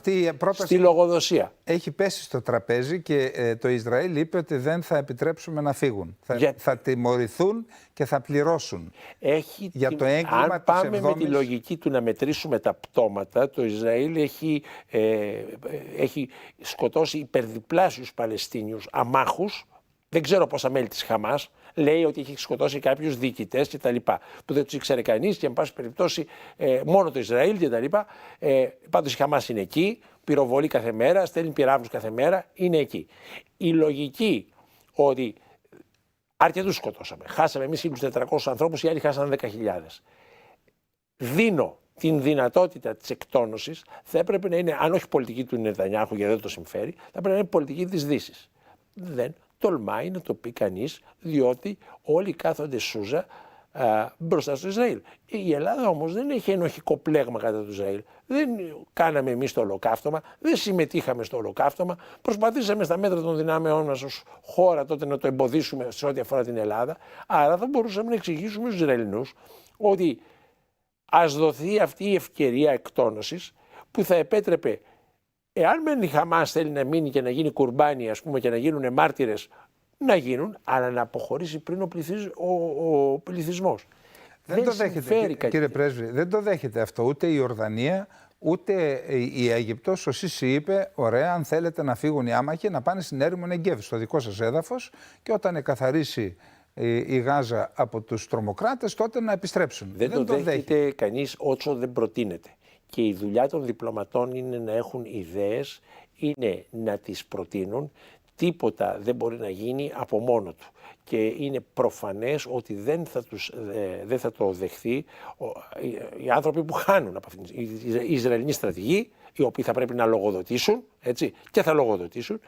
στη λογοδοσία. Έχει πέσει στο τραπέζι και το Ισραήλ είπε ότι δεν θα επιτρέψουμε να φύγουν. Θα τιμωρηθούν και θα πληρώσουν. Για το έγκλημα αν πάμε με τη λογική του να μετρήσουμε τα πτώματα, το Ισραήλ έχει σκοτώσει υπερδιπλάσιους Παλαιστίνιους αμάχους, δεν ξέρω πόσα μέλη της Χαμάς, λέει ότι έχει σκοτώσει κάποιους διοικητές κτλ. Που δεν τους ήξερε κανείς και, εν πάση περιπτώσει, μόνο το Ισραήλ κτλ. Πάντως η Χαμάς είναι εκεί, πυροβολεί κάθε μέρα, στέλνει πυράβλους κάθε μέρα, είναι εκεί. Η λογική ότι αρκετούς σκοτώσαμε, χάσαμε εμείς 1.400 ανθρώπους, οι άλλοι χάσαν 10.000. Δίνω την δυνατότητα της εκτόνωσης, θα έπρεπε να είναι, αν όχι πολιτική του Νετανιάχου, γιατί δεν το συμφέρει, θα έπρεπε να είναι πολιτική της Δύσης. Δεν τολμάει να το πει κανείς, διότι όλοι κάθονται σούζα μπροστά στο Ισραήλ. Η Ελλάδα όμως δεν έχει ενοχικό πλέγμα κατά του Ισραήλ. Δεν κάναμε εμείς το ολοκαύτωμα, δεν συμμετείχαμε στο ολοκαύτωμα. Προσπαθήσαμε στα μέτρα των δυνάμεών μας ως χώρα τότε να το εμποδίσουμε σε ό,τι αφορά την Ελλάδα. Άρα θα μπορούσαμε να εξηγήσουμε στους Ισραηλινούς ότι ας δοθεί αυτή η ευκαιρία εκτόνωσης που θα επέτρεπε, εάν μεν η Χαμάς θέλει να μείνει και να γίνει κουρμπάνι, ας πούμε, και να γίνουν μάρτυρες, να γίνουν, αλλά να αποχωρήσει πριν ο πληθυσμός. Δεν το δέχεται, κύριε Πρέσβη, δεν το δέχεται αυτό ούτε η Ιορδανία, ούτε η Αίγυπτος. Ο Σίση είπε, ωραία, αν θέλετε να φύγουν οι άμαχοι, να πάνε στην έρημο Νεγκέβ, στο δικό σας έδαφος, και όταν εκαθαρίσει η Γάζα από τους τρομοκράτες, τότε να επιστρέψουν. Δεν το δέχεται κανείς όσο δεν προτείνεται. Και η δουλειά των διπλωματών είναι να έχουν ιδέες, είναι να τις προτείνουν. Τίποτα δεν μπορεί να γίνει από μόνο του. Και είναι προφανές ότι δεν θα το δεχθεί οι άνθρωποι που χάνουν από αυτήν. Οι Ισραηλινοί στρατηγοί, οι οποίοι θα πρέπει να λογοδοτήσουν, έτσι, και θα λογοδοτήσουν,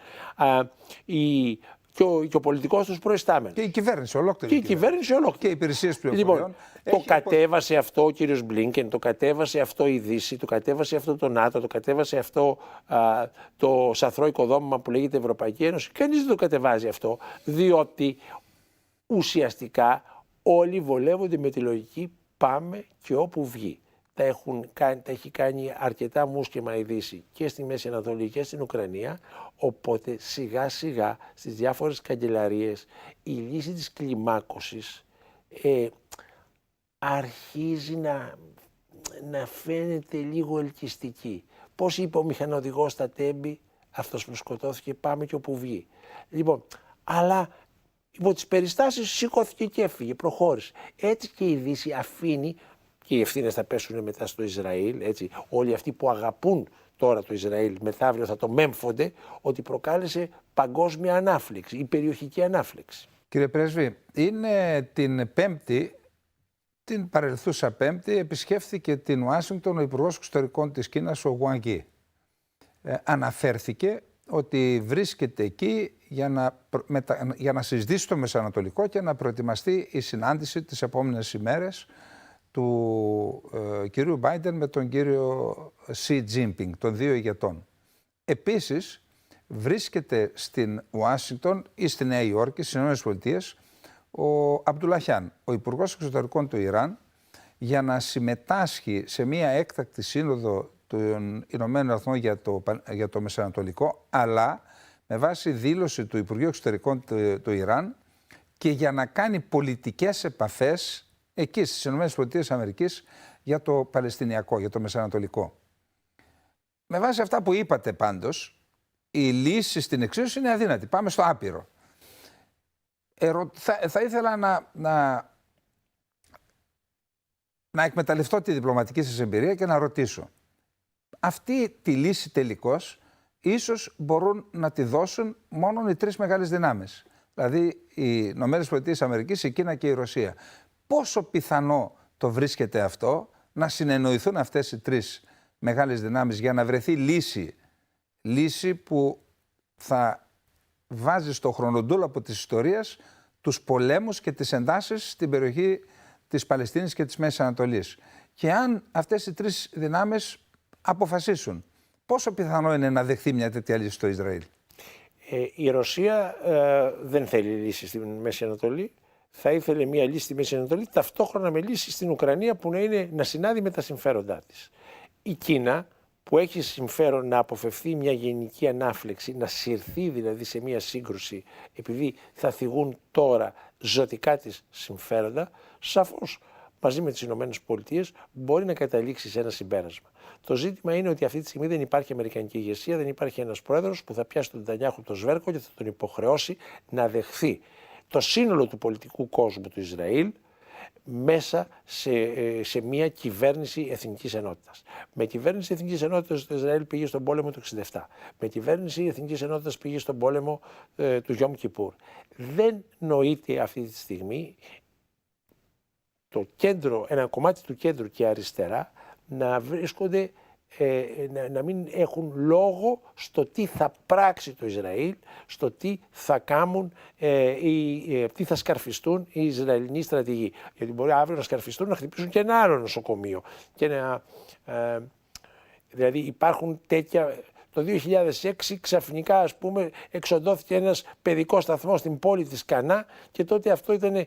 και ο πολιτικός τους προϊστάμενος. Και η κυβέρνηση ολόκληρη. Και η κυβέρνηση ολόκληρη. Και οι υπηρεσίες πληροφοριών. Λοιπόν, το κατέβασε αυτό ο κύριος Μπλίνκεν, το κατέβασε αυτό η Δύση, το κατέβασε αυτό το ΝΑΤΟ, το κατέβασε αυτό το σαθρό οικοδόμημα που λέγεται Ευρωπαϊκή Ένωση. Κανείς δεν το κατεβάζει αυτό, διότι ουσιαστικά όλοι βολεύονται με τη λογική πάμε και όπου βγει. τα έχει κάνει αρκετά μουσκεμα η Δύση και στη Μέση Ανατολή και στην Ουκρανία, οπότε σιγά σιγά στις διάφορες καγκελαρίες η λύση της κλιμάκωσης αρχίζει να φαίνεται λίγο ελκυστική. Πώς είπε ο μηχανοδηγός στα Τέμπη, αυτός που σκοτώθηκε, πάμε και όπου βγει. Λοιπόν, αλλά υπό τις περιστάσεις σηκώθηκε και έφυγε, προχώρησε. Έτσι και η Δύση αφήνει, και οι ευθύνες θα πέσουν μετά στο Ισραήλ, έτσι, όλοι αυτοί που αγαπούν τώρα το Ισραήλ μεθαύριο θα το μέμφονται, ότι προκάλεσε παγκόσμια ανάφλεξη ή περιοχική ανάφλεξη. Κύριε Πρέσβη, είναι την Πέμπτη, την παρελθούσα Πέμπτη, επισκέφθηκε την Ουάσιγκτον ο Υπουργός Εξωτερικών της Κίνας, ο Γουαν Γκί. Αναφέρθηκε ότι βρίσκεται εκεί για να συζητήσει το Μεσανατολικό και να προετοιμαστεί η συνάντηση τις επόμενες ημέρες του κυρίου Μπάιντεν με τον κύριο Σι Τζίνπινγκ, των δύο ηγετών. Επίσης, βρίσκεται στην Ουάσιγκτον ή στη Νέα Υόρκη, στις ΗΠΑ, ο Αμπτουλαχιάν, ο Υπουργός Εξωτερικών του Ιράν, για να συμμετάσχει σε μια έκτακτη σύνοδο των Ηνωμένων Εθνών για το Μεσανατολικό, αλλά με βάση δήλωση του Υπουργείου Εξωτερικών του Ιράν και για να κάνει πολιτικές επαφές εκεί στις ΗΠΑ για το Παλαιστινιακό, για το Μεσανατολικό. Με βάση αυτά που είπατε πάντως, η λύση στην εξίσωση είναι αδύνατη. Πάμε στο άπειρο. Θα ήθελα να εκμεταλλευτώ τη διπλωματική σας εμπειρία και να ρωτήσω. Αυτή τη λύση τελικώς ίσως μπορούν να τη δώσουν μόνο οι τρεις μεγάλες δυνάμεις. Δηλαδή οι ΗΠΑ, η Κίνα και η Ρωσία. Πόσο πιθανό το βρίσκεται αυτό, να συνεννοηθούν αυτές οι τρεις μεγάλες δυνάμεις για να βρεθεί λύση που θα βάζει στο χρονοτούλαπο της ιστορίας τους πολέμους και τις εντάσεις στην περιοχή της Παλαιστίνης και της Μέσης Ανατολής. Και αν αυτές οι τρεις δυνάμεις αποφασίσουν, πόσο πιθανό είναι να δεχθεί μια τέτοια λύση στο Ισραήλ? Η Ρωσία δεν θέλει λύση στη Μέση Ανατολή. Θα ήθελε μια λύση στη Μέση Ανατολή ταυτόχρονα με λύση στην Ουκρανία που να συνάδει με τα συμφέροντά της. Η Κίνα, που έχει συμφέρον να αποφευθεί μια γενική ανάφλεξη, να συρθεί δηλαδή σε μια σύγκρουση, επειδή θα θυγούν τώρα ζωτικά της συμφέροντα, σαφώς μαζί με τις ΗΠΑ μπορεί να καταλήξει σε ένα συμπέρασμα. Το ζήτημα είναι ότι αυτή τη στιγμή δεν υπάρχει αμερικανική ηγεσία, δεν υπάρχει ένας πρόεδρος που θα πιάσει τον Νετανιάχου το σβέρκο και θα τον υποχρεώσει να δεχθεί το σύνολο του πολιτικού κόσμου του Ισραήλ μέσα σε μια κυβέρνηση εθνικής ενότητας. Με κυβέρνηση εθνικής ενότητας το Ισραήλ πήγε στον πόλεμο του 1967. Με κυβέρνηση εθνικής ενότητας πήγε στον πόλεμο του Γιόμ Κιπούρ. Δεν νοείται αυτή τη στιγμή το κέντρο, ένα κομμάτι του κέντρου και αριστερά να βρίσκονται, να μην έχουν λόγο στο τι θα πράξει το Ισραήλ, στο τι θα κάνουν, τι θα σκαρφιστούν οι Ισραηλινοί στρατηγοί. Γιατί μπορεί αύριο να σκαρφιστούν να χτυπήσουν και ένα άλλο νοσοκομείο. Δηλαδή υπάρχουν τέτοια... Το 2006 ξαφνικά, ας πούμε, εξοντώθηκε ένας παιδικός σταθμός στην πόλη της Κανά και τότε αυτό ήταν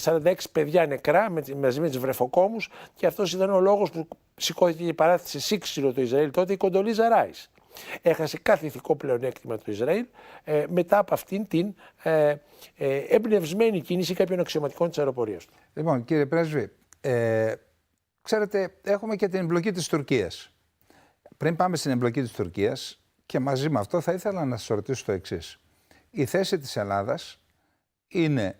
46 παιδιά νεκρά μαζί με τις βρεφοκόμους και αυτός ήταν ο λόγος που σηκώθηκε η παράθεση σύξυλο το Ισραήλ τότε, η Κοντολίζα Ράις. Έχασε κάθε ηθικό πλεονέκτημα του Ισραήλ μετά από αυτήν την εμπνευσμένη κίνηση κάποιων αξιωματικών της αεροπορίας του. Λοιπόν, κύριε Πρέσβη, ξέρετε, έχουμε και την εμπλοκή της Τουρκίας. Πριν πάμε στην εμπλοκή της Τουρκίας και μαζί με αυτό θα ήθελα να σας ρωτήσω το εξής. Η θέση της Ελλάδας είναι,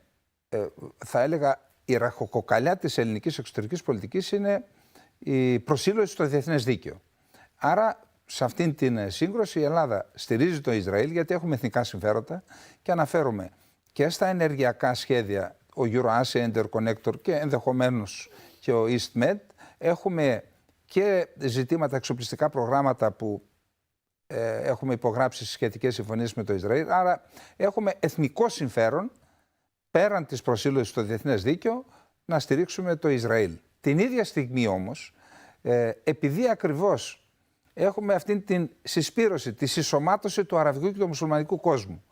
θα έλεγα, η ραχοκοκαλιά της ελληνικής εξωτερικής πολιτικής είναι η προσήλωση στο διεθνές δίκαιο. Άρα, σε αυτήν την σύγκρουση η Ελλάδα στηρίζει το Ισραήλ γιατί έχουμε εθνικά συμφέροντα και αναφέρομαι και στα ενεργειακά σχέδια, ο Euro-Asia Interconnector και ενδεχομένως και ο EastMed, έχουμε και ζητήματα εξοπλιστικά προγράμματα που έχουμε υπογράψει σχετικές συμφωνίες με το Ισραήλ. Άρα έχουμε εθνικό συμφέρον, πέραν της προσήλωσης στο διεθνές δίκαιο, να στηρίξουμε το Ισραήλ. Την ίδια στιγμή όμως, επειδή ακριβώς έχουμε αυτήν την συσπήρωση, τη συσσωμάτωση του αραβικού και του μουσουλμανικού κόσμου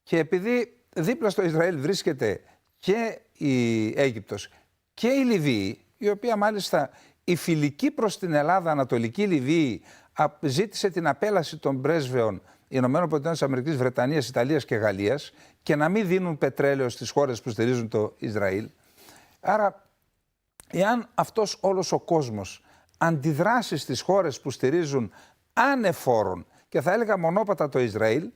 και επειδή δίπλα στο Ισραήλ βρίσκεται και η Αίγυπτος και η Λιβύη, η οποία μάλιστα η φιλική προς την Ελλάδα Ανατολική Λιβύη ζήτησε την απέλαση των πρέσβεων ΗΠΑ, Βρετανίας, Ιταλίας και Γαλλίας και να μην δίνουν πετρέλαιο στις χώρες που στηρίζουν το Ισραήλ. Άρα, εάν αυτός όλος ο κόσμος αντιδράσει στις χώρες που στηρίζουν ανεφόρον και θα έλεγα μονόπατα το Ισραήλ,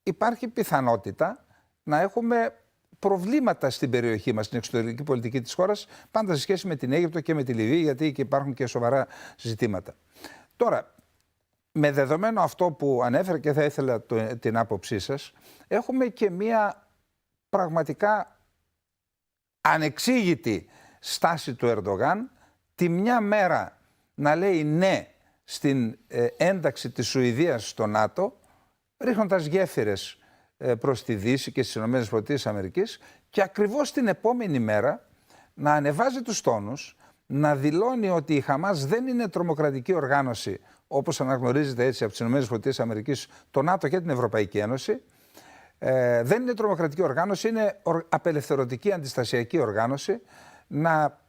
υπάρχει πιθανότητα να έχουμε προβλήματα στην περιοχή μας, στην εξωτερική πολιτική της χώρας, πάντα σε σχέση με την Αίγυπτο και με τη Λιβύη, γιατί και υπάρχουν και σοβαρά ζητήματα. Τώρα, με δεδομένο αυτό που ανέφερα και θα ήθελα την άποψή σας, έχουμε και μία πραγματικά ανεξήγητη στάση του Ερντογάν, τη μια μέρα να λέει ναι στην ένταξη της Σουηδίας στο ΝΑΤΟ, ρίχνοντας γέφυρες προς τη Δύση και στις ΗΠΑ, και ακριβώς την επόμενη μέρα να ανεβάζει τους τόνους, να δηλώνει ότι η Χαμάς δεν είναι τρομοκρατική οργάνωση, όπως αναγνωρίζεται έτσι από τις ΗΠΑ, το ΝΑΤΟ και την Ευρωπαϊκή Ένωση. Δεν είναι τρομοκρατική οργάνωση, είναι απελευθερωτική αντιστασιακή οργάνωση. Να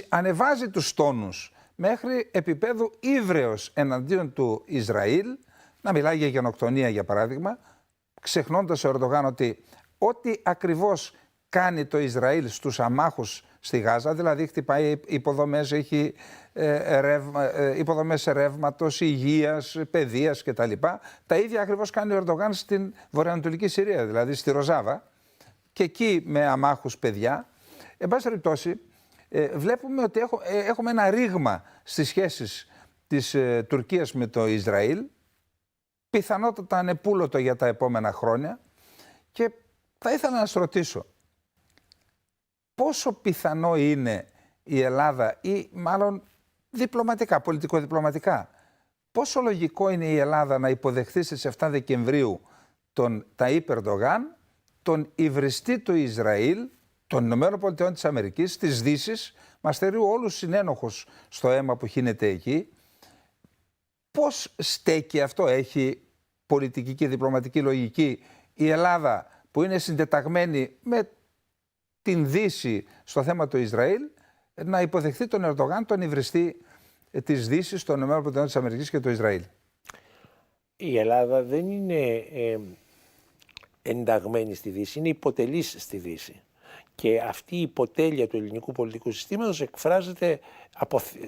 ανεβάζει τους τόνους μέχρι επίπεδου ύβρεως εναντίον του Ισραήλ, να μιλάει για γενοκτονία για παράδειγμα, ξεχνώντας ο Ερντογάν ότι ό,τι ακριβώς κάνει το Ισραήλ στους αμάχους στη Γάζα, δηλαδή χτυπάει υποδομές, έχει υποδομές ρεύματος, υγείας, παιδείας κτλ. Τα ίδια ακριβώς κάνει ο Ερντογάν στην βορειοανατολική Συρία, δηλαδή στη Ροζάβα, και εκεί με αμάχους παιδιά. Εν πάση περιπτώσει, βλέπουμε ότι έχουμε ένα ρήγμα στις σχέσεις της Τουρκίας με το Ισραήλ, πιθανότατα ανεπούλωτο για τα επόμενα χρόνια, και θα ήθελα να σας ρωτήσω, πόσο πιθανό είναι η Ελλάδα, ή μάλλον διπλωματικά, πολιτικοδιπλωματικά, πόσο λογικό είναι η Ελλάδα να υποδεχθεί στις 7 Δεκεμβρίου τον Ταΐπ Ερντογάν, τον υβριστή του Ισραήλ, των ΗΠΑ της Δύσης, μας θεωρεί όλους συνένοχους στο αίμα που χύνεται εκεί. Πώς στέκει αυτό, έχει πολιτική και διπλωματική λογική η Ελλάδα, που είναι συντεταγμένη με την Δύση στο θέμα του Ισραήλ, να υποδεχθεί τον Ερντογάν, τον υβριστή της Δύσης, των ΗΠΑ και του Ισραήλ? Η Ελλάδα δεν είναι ενταγμένη στη Δύση, είναι υποτελής στη Δύση. Και αυτή η υποτέλεια του ελληνικού πολιτικού συστήματος εκφράζεται,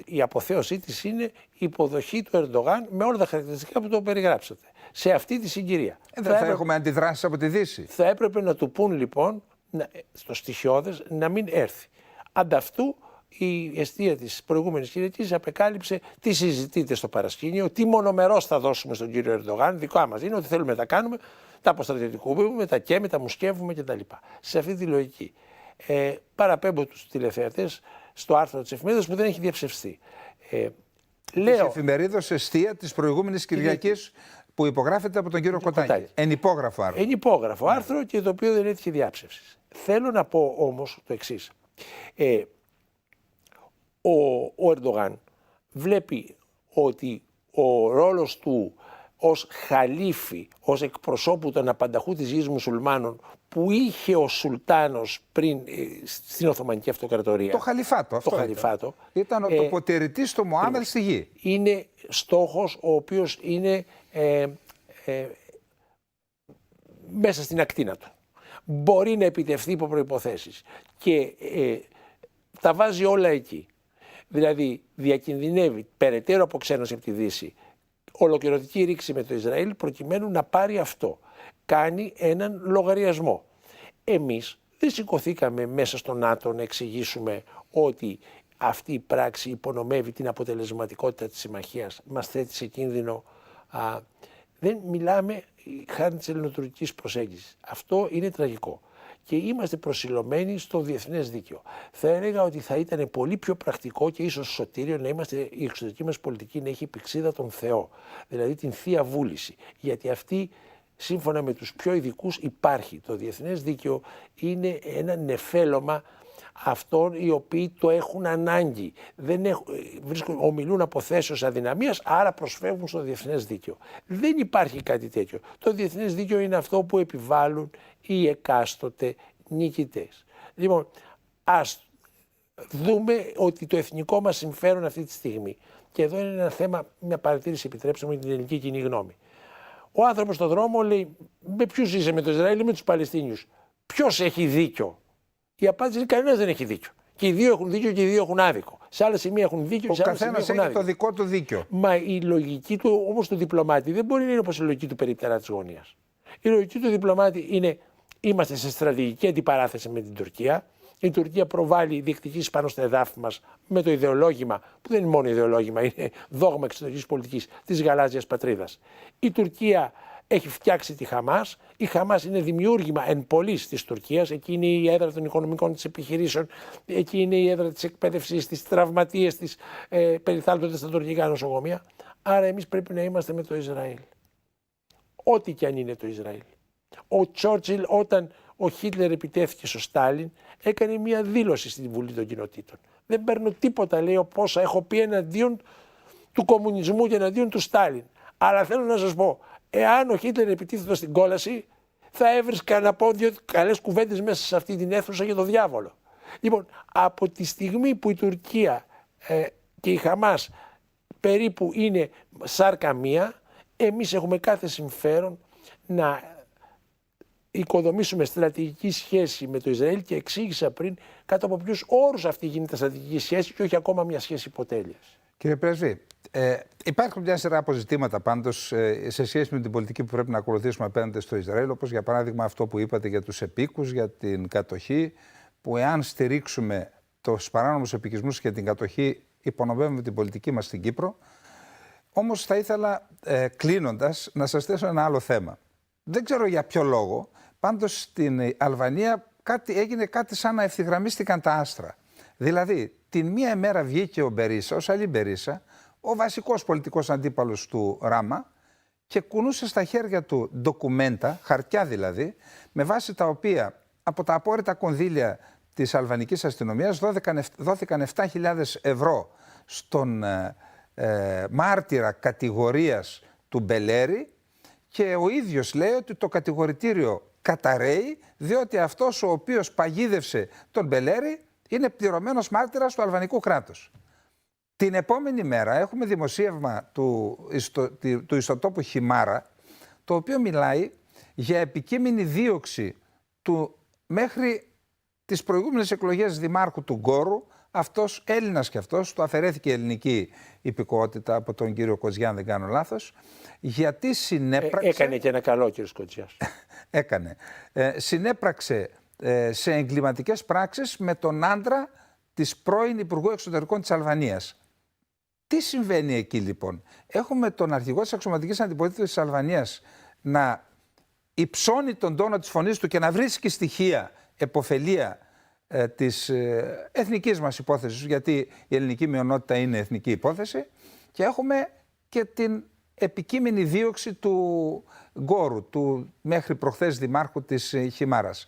η αποθέωσή της είναι η υποδοχή του Ερντογάν με όλα τα χαρακτηριστικά που το περιγράψατε. Σε αυτή τη συγκυρία. Δεν θα έχουμε αντιδράσεις από τη Δύση. Θα έπρεπε να του πούν λοιπόν, στο στοιχειώδες, να μην έρθει. Ανταυτού η εστία της προηγούμενης Κυριακής απεκάλυψε τι συζητείται στο παρασκήνιο, τι μονομερώς θα δώσουμε στον κύριο Ερντογάν, δικά μας είναι, ότι θέλουμε να τα κάνουμε, τα αποστρατιωτικοποιούμε, τα καίμε, τα μουσκεύουμε κτλ. Σε αυτή τη λογική. Παραπέμπω τους τηλεθεατές στο άρθρο της εφημερίδας που δεν έχει διαψευστεί. Της εφημερίδας Εστία της προηγούμενης Κυριακής, που υπογράφεται από τον κύριο Κοτάκη. Ενυπόγραφο άρθρο. Ενυπόγραφο άρθρο, και το οποίο δεν έτυχε διάψευση. Θέλω να πω όμως το εξής. Ο Ερντογάν βλέπει ότι ο ρόλος του ως χαλίφη, ως εκπροσώπου των απανταχού της γης μουσουλμάνων που είχε ο Σουλτάνος πριν στην Οθωμανική Αυτοκρατορία. Το χαλιφάτο αυτό. Το χαλιφάτο. Ήταν ο τοποτηρητής του Μωάμελ στη γη. Είναι στόχος ο οποίος είναι μέσα στην ακτίνα του. Μπορεί να επιτευχθεί υπό προϋποθέσεις. Και τα βάζει όλα εκεί. Δηλαδή διακινδυνεύει περαιτέρω αποξένωση από τη Δύση, ολοκληρωτική ρήξη με το Ισραήλ, προκειμένου να πάρει αυτό. Κάνει έναν λογαριασμό. Εμείς δεν σηκωθήκαμε μέσα στο ΝΑΤΟ να εξηγήσουμε ότι αυτή η πράξη υπονομεύει την αποτελεσματικότητα της συμμαχίας, μας θέτει σε κίνδυνο. Δεν μιλάμε χάρη της ελληνοτουρκικής προσέγγισης. Αυτό είναι τραγικό. Και είμαστε προσιλωμένοι στο διεθνές δίκαιο. Θα έλεγα ότι θα ήταν πολύ πιο πρακτικό και ίσως σωτήριο να είμαστε, η εξωτερική μας πολιτική να έχει πηξίδα τον Θεό, δηλαδή την Θεία Βούληση. Γιατί αυτή, σύμφωνα με τους πιο ειδικούς, υπάρχει. Το διεθνές δίκαιο είναι ένα νεφέλωμα αυτών οι οποίοι το έχουν ανάγκη. Ομιλούν από θέσεως αδυναμίας, άρα προσφεύγουν στο διεθνές δίκαιο. Δεν υπάρχει κάτι τέτοιο. Το διεθνές δίκαιο είναι αυτό που επιβάλλουν οι εκάστοτε νικητές. Λοιπόν, ας δούμε ότι το εθνικό μας συμφέρον αυτή τη στιγμή, και εδώ είναι ένα θέμα, μια παρατήρηση, επιτρέψτε μου, για την ελληνική κοινή γνώμη. Ο άνθρωπος στον δρόμο λέει: με ποιους είσαι, με το Ισραήλ ή με τους Παλαιστίνιους? Ποιος έχει δίκιο? Η απάντηση είναι: κανένας δεν έχει δίκιο. Και οι δύο έχουν δίκιο και οι δύο έχουν άδικο. Σε άλλα σημεία έχουν δίκιο, σε άλλα σημεία έχουν άδικο. Ο καθένας έχει το δικό του δίκιο. Μα η λογική του όμως του διπλωμάτη δεν μπορεί να είναι όπως η λογική του περιπτερά της γωνίας. Η λογική του διπλωμάτη είναι: είμαστε σε στρατηγική αντιπαράθεση με την Τουρκία. Η Τουρκία προβάλλει διεκδικήσεις πάνω στο εδάφη μας με το ιδεολόγημα, που δεν είναι μόνο ιδεολόγημα, είναι δόγμα εξωτερικής πολιτικής της γαλάζιας πατρίδας. Η Τουρκία έχει φτιάξει τη Χαμάς. Η Χαμάς είναι δημιούργημα εν πολλής της Τουρκίας. Εκεί είναι η έδρα των οικονομικών της επιχειρήσεων, εκεί είναι η έδρα της εκπαίδευσης, της τραυματίες της, περιθάλπτονται στα τουρκικά νοσοκομεία. Άρα εμείς πρέπει να είμαστε με το Ισραήλ. Ό,τι και αν είναι το Ισραήλ. Ο Τσόρτσιλ, όταν ο Χίτλερ επιτέθηκε στο Στάλιν, έκανε μια δήλωση στην Βουλή των Κοινοτήτων. Δεν παίρνω τίποτα, λέει, από όσα έχω πει εναντίον του κομμουνισμού και εναντίον του Στάλιν. Αλλά θέλω να σας πω, εάν ο Χίτλερ επιτίθεται στην κόλαση, θα έβρισκα να πω δύο καλές κουβέντες μέσα σε αυτή την αίθουσα για τον διάβολο. Λοιπόν, από τη στιγμή που η Τουρκία και η Χαμάς περίπου είναι σάρκα μία, εμείς έχουμε κάθε συμφέρον να οικοδομήσουμε στρατηγική σχέση με το Ισραήλ, και εξήγησα πριν κάτω από ποιους όρους αυτή γίνεται στρατηγική σχέση και όχι ακόμα μια σχέση υποτέλειας. Κύριε Πρέσβη, υπάρχουν μια σειρά αποζητήματα πάντως σε σχέση με την πολιτική που πρέπει να ακολουθήσουμε απέναντι στο Ισραήλ, όπως για παράδειγμα αυτό που είπατε για τους επίκους, για την κατοχή, που εάν στηρίξουμε τους παράνομους επικισμούς και την κατοχή, υπονομεύουμε την πολιτική μας στην Κύπρο. Όμως θα ήθελα, κλείνοντας, να σας θέσω ένα άλλο θέμα. Δεν ξέρω για ποιο λόγο, πάντως στην Αλβανία έγινε κάτι σαν να ευθυγραμμίστηκαν τα άστρα. Δηλαδή, την μία ημέρα βγήκε ο Μπερίσα, ο Σαλή Μπερίσα, ο βασικός πολιτικός αντίπαλος του Ράμα, και κουνούσε στα χέρια του ντοκουμέντα, χαρτιά δηλαδή, με βάση τα οποία από τα απόρριτα κονδύλια της αλβανικής αστυνομίας δόθηκαν 7.000 ευρώ στον μάρτυρα κατηγορίας του Μπελέρη, και ο ίδιος λέει ότι το κατηγορητήριο καταρρέει, διότι αυτός ο οποίος παγίδευσε τον Μπελέρη είναι πληρωμένος μάρτυρας του αλβανικού κράτους. Την επόμενη μέρα έχουμε δημοσίευμα του ιστοτόπου Χιμάρα, το οποίο μιλάει για επικείμενη δίωξη του μέχρι τις προηγούμενες εκλογές δημάρχου του Γκόρου. Αυτός, Έλληνας και αυτός, του αφαιρέθηκε η ελληνική υπηκότητα από τον κύριο Κοτζιά, αν δεν κάνω λάθος, γιατί συνέπραξε... Έκανε και ένα καλό κύριος Κοτζιάς. Έκανε. Συνέπραξε σε εγκληματικές πράξεις με τον άντρα της πρώην Υπουργού Εξωτερικών της Αλβανίας. Τι συμβαίνει εκεί λοιπόν? Έχουμε τον αρχηγό της αξιωματικής αντιπολίτευσης της Αλβανίας να υψώνει τον τόνο της φωνής του και να βρίσκει στοιχεία επωφελία της εθνικής μας υπόθεσης, γιατί η ελληνική μειονότητα είναι εθνική υπόθεση, και έχουμε και την επικείμενη δίωξη του Γκόρου, του μέχρι προχθές δημάρχου της Χιμάρας.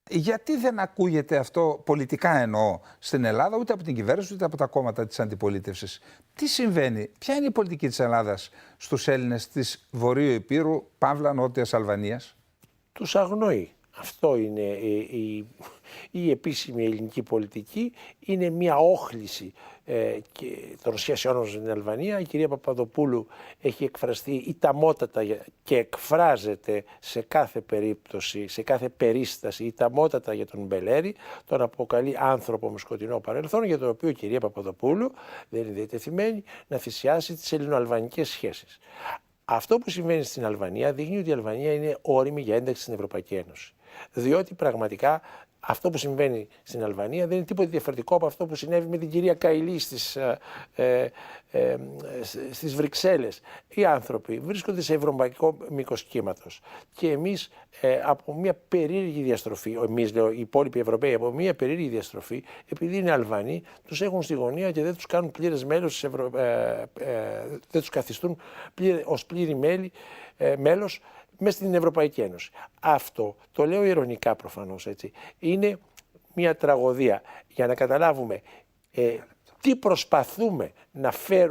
Γιατί δεν ακούγεται αυτό, πολιτικά εννοώ, στην Ελλάδα, ούτε από την κυβέρνηση ούτε από τα κόμματα της αντιπολίτευσης? Τι συμβαίνει, ποια είναι η πολιτική της Ελλάδας στους Έλληνες της Βορείου Ηπείρου, παύλα Νότιας Αλβανίας? Τους αγνοεί. Αυτό είναι η επίσημη ελληνική πολιτική. Είναι μια όχληση των σχέσεων με την Αλβανία. Η κυρία Παπαδοπούλου έχει εκφραστεί ηταμότατα και εκφράζεται σε κάθε περίπτωση, σε κάθε περίσταση ηταμότατα για τον Μπελέρη. Τον αποκαλεί άνθρωπο με σκοτεινό παρελθόν, για το οποίο η κυρία Παπαδοπούλου δεν είναι διατεθειμένη να θυσιάσει τις ελληνοαλβανικές σχέσεις. Αυτό που συμβαίνει στην Αλβανία δείχνει ότι η Αλβανία είναι όριμη για ένταξη στην Ευρωπαϊκή Ένωση. Διότι πραγματικά αυτό που συμβαίνει στην Αλβανία δεν είναι τίποτα διαφορετικό από αυτό που συνέβη με την κυρία Καηλή στις Βρυξέλλες. Οι άνθρωποι βρίσκονται σε ευρωπαϊκό μήκος κύματος. Και εμείς από μια περίεργη διαστροφή, εμείς λέω οι υπόλοιποι Ευρωπαίοι, από μια περίεργη διαστροφή, επειδή είναι Αλβανοί, τους έχουν στη γωνία και δεν τους κάνουν πλήρες μέλος, δεν τους καθιστούν ως πλήρη μέλος μέσα στην Ευρωπαϊκή Ένωση. Αυτό, το λέω ειρωνικά προφανώς, έτσι, είναι μια τραγωδία για να καταλάβουμε τι προσπαθούμε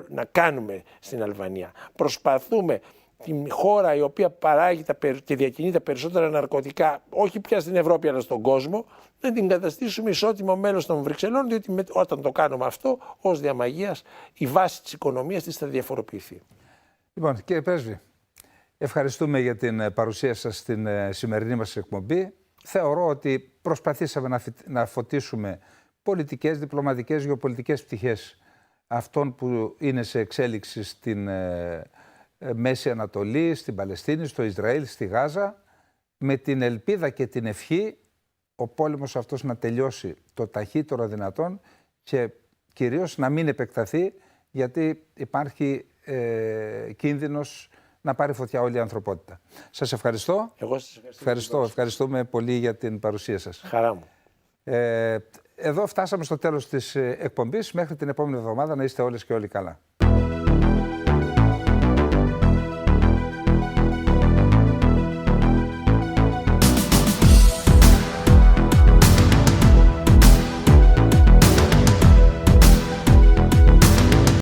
να κάνουμε στην Αλβανία. Προσπαθούμε την χώρα η οποία παράγει και διακινεί τα περισσότερα ναρκωτικά, όχι πια στην Ευρώπη αλλά στον κόσμο, να την καταστήσουμε ισότιμο μέλος των Βρυξελών, διότι όταν το κάνουμε αυτό, ως διαμαγείας, η βάση της οικονομίας της θα διαφοροποιηθεί. Λοιπόν, κύριε Πρέσβη, ευχαριστούμε για την παρουσία σας στην σημερινή μας εκπομπή. Θεωρώ ότι προσπαθήσαμε να φωτίσουμε πολιτικές, διπλωματικές, γεωπολιτικές πτυχές αυτών που είναι σε εξέλιξη στην Μέση Ανατολή, στην Παλαιστίνη, στο Ισραήλ, στη Γάζα, με την ελπίδα και την ευχή ο πόλεμος αυτός να τελειώσει το ταχύτερο δυνατόν και κυρίως να μην επεκταθεί, γιατί υπάρχει κίνδυνος να πάρει φωτιά όλη η ανθρωπότητα. Σας ευχαριστώ. Εγώ σας ευχαριστώ. Ευχαριστούμε πολύ για την παρουσία σας. Χαρά μου. Εδώ φτάσαμε στο τέλος της εκπομπής. Μέχρι την επόμενη εβδομάδα να είστε όλες και όλοι καλά.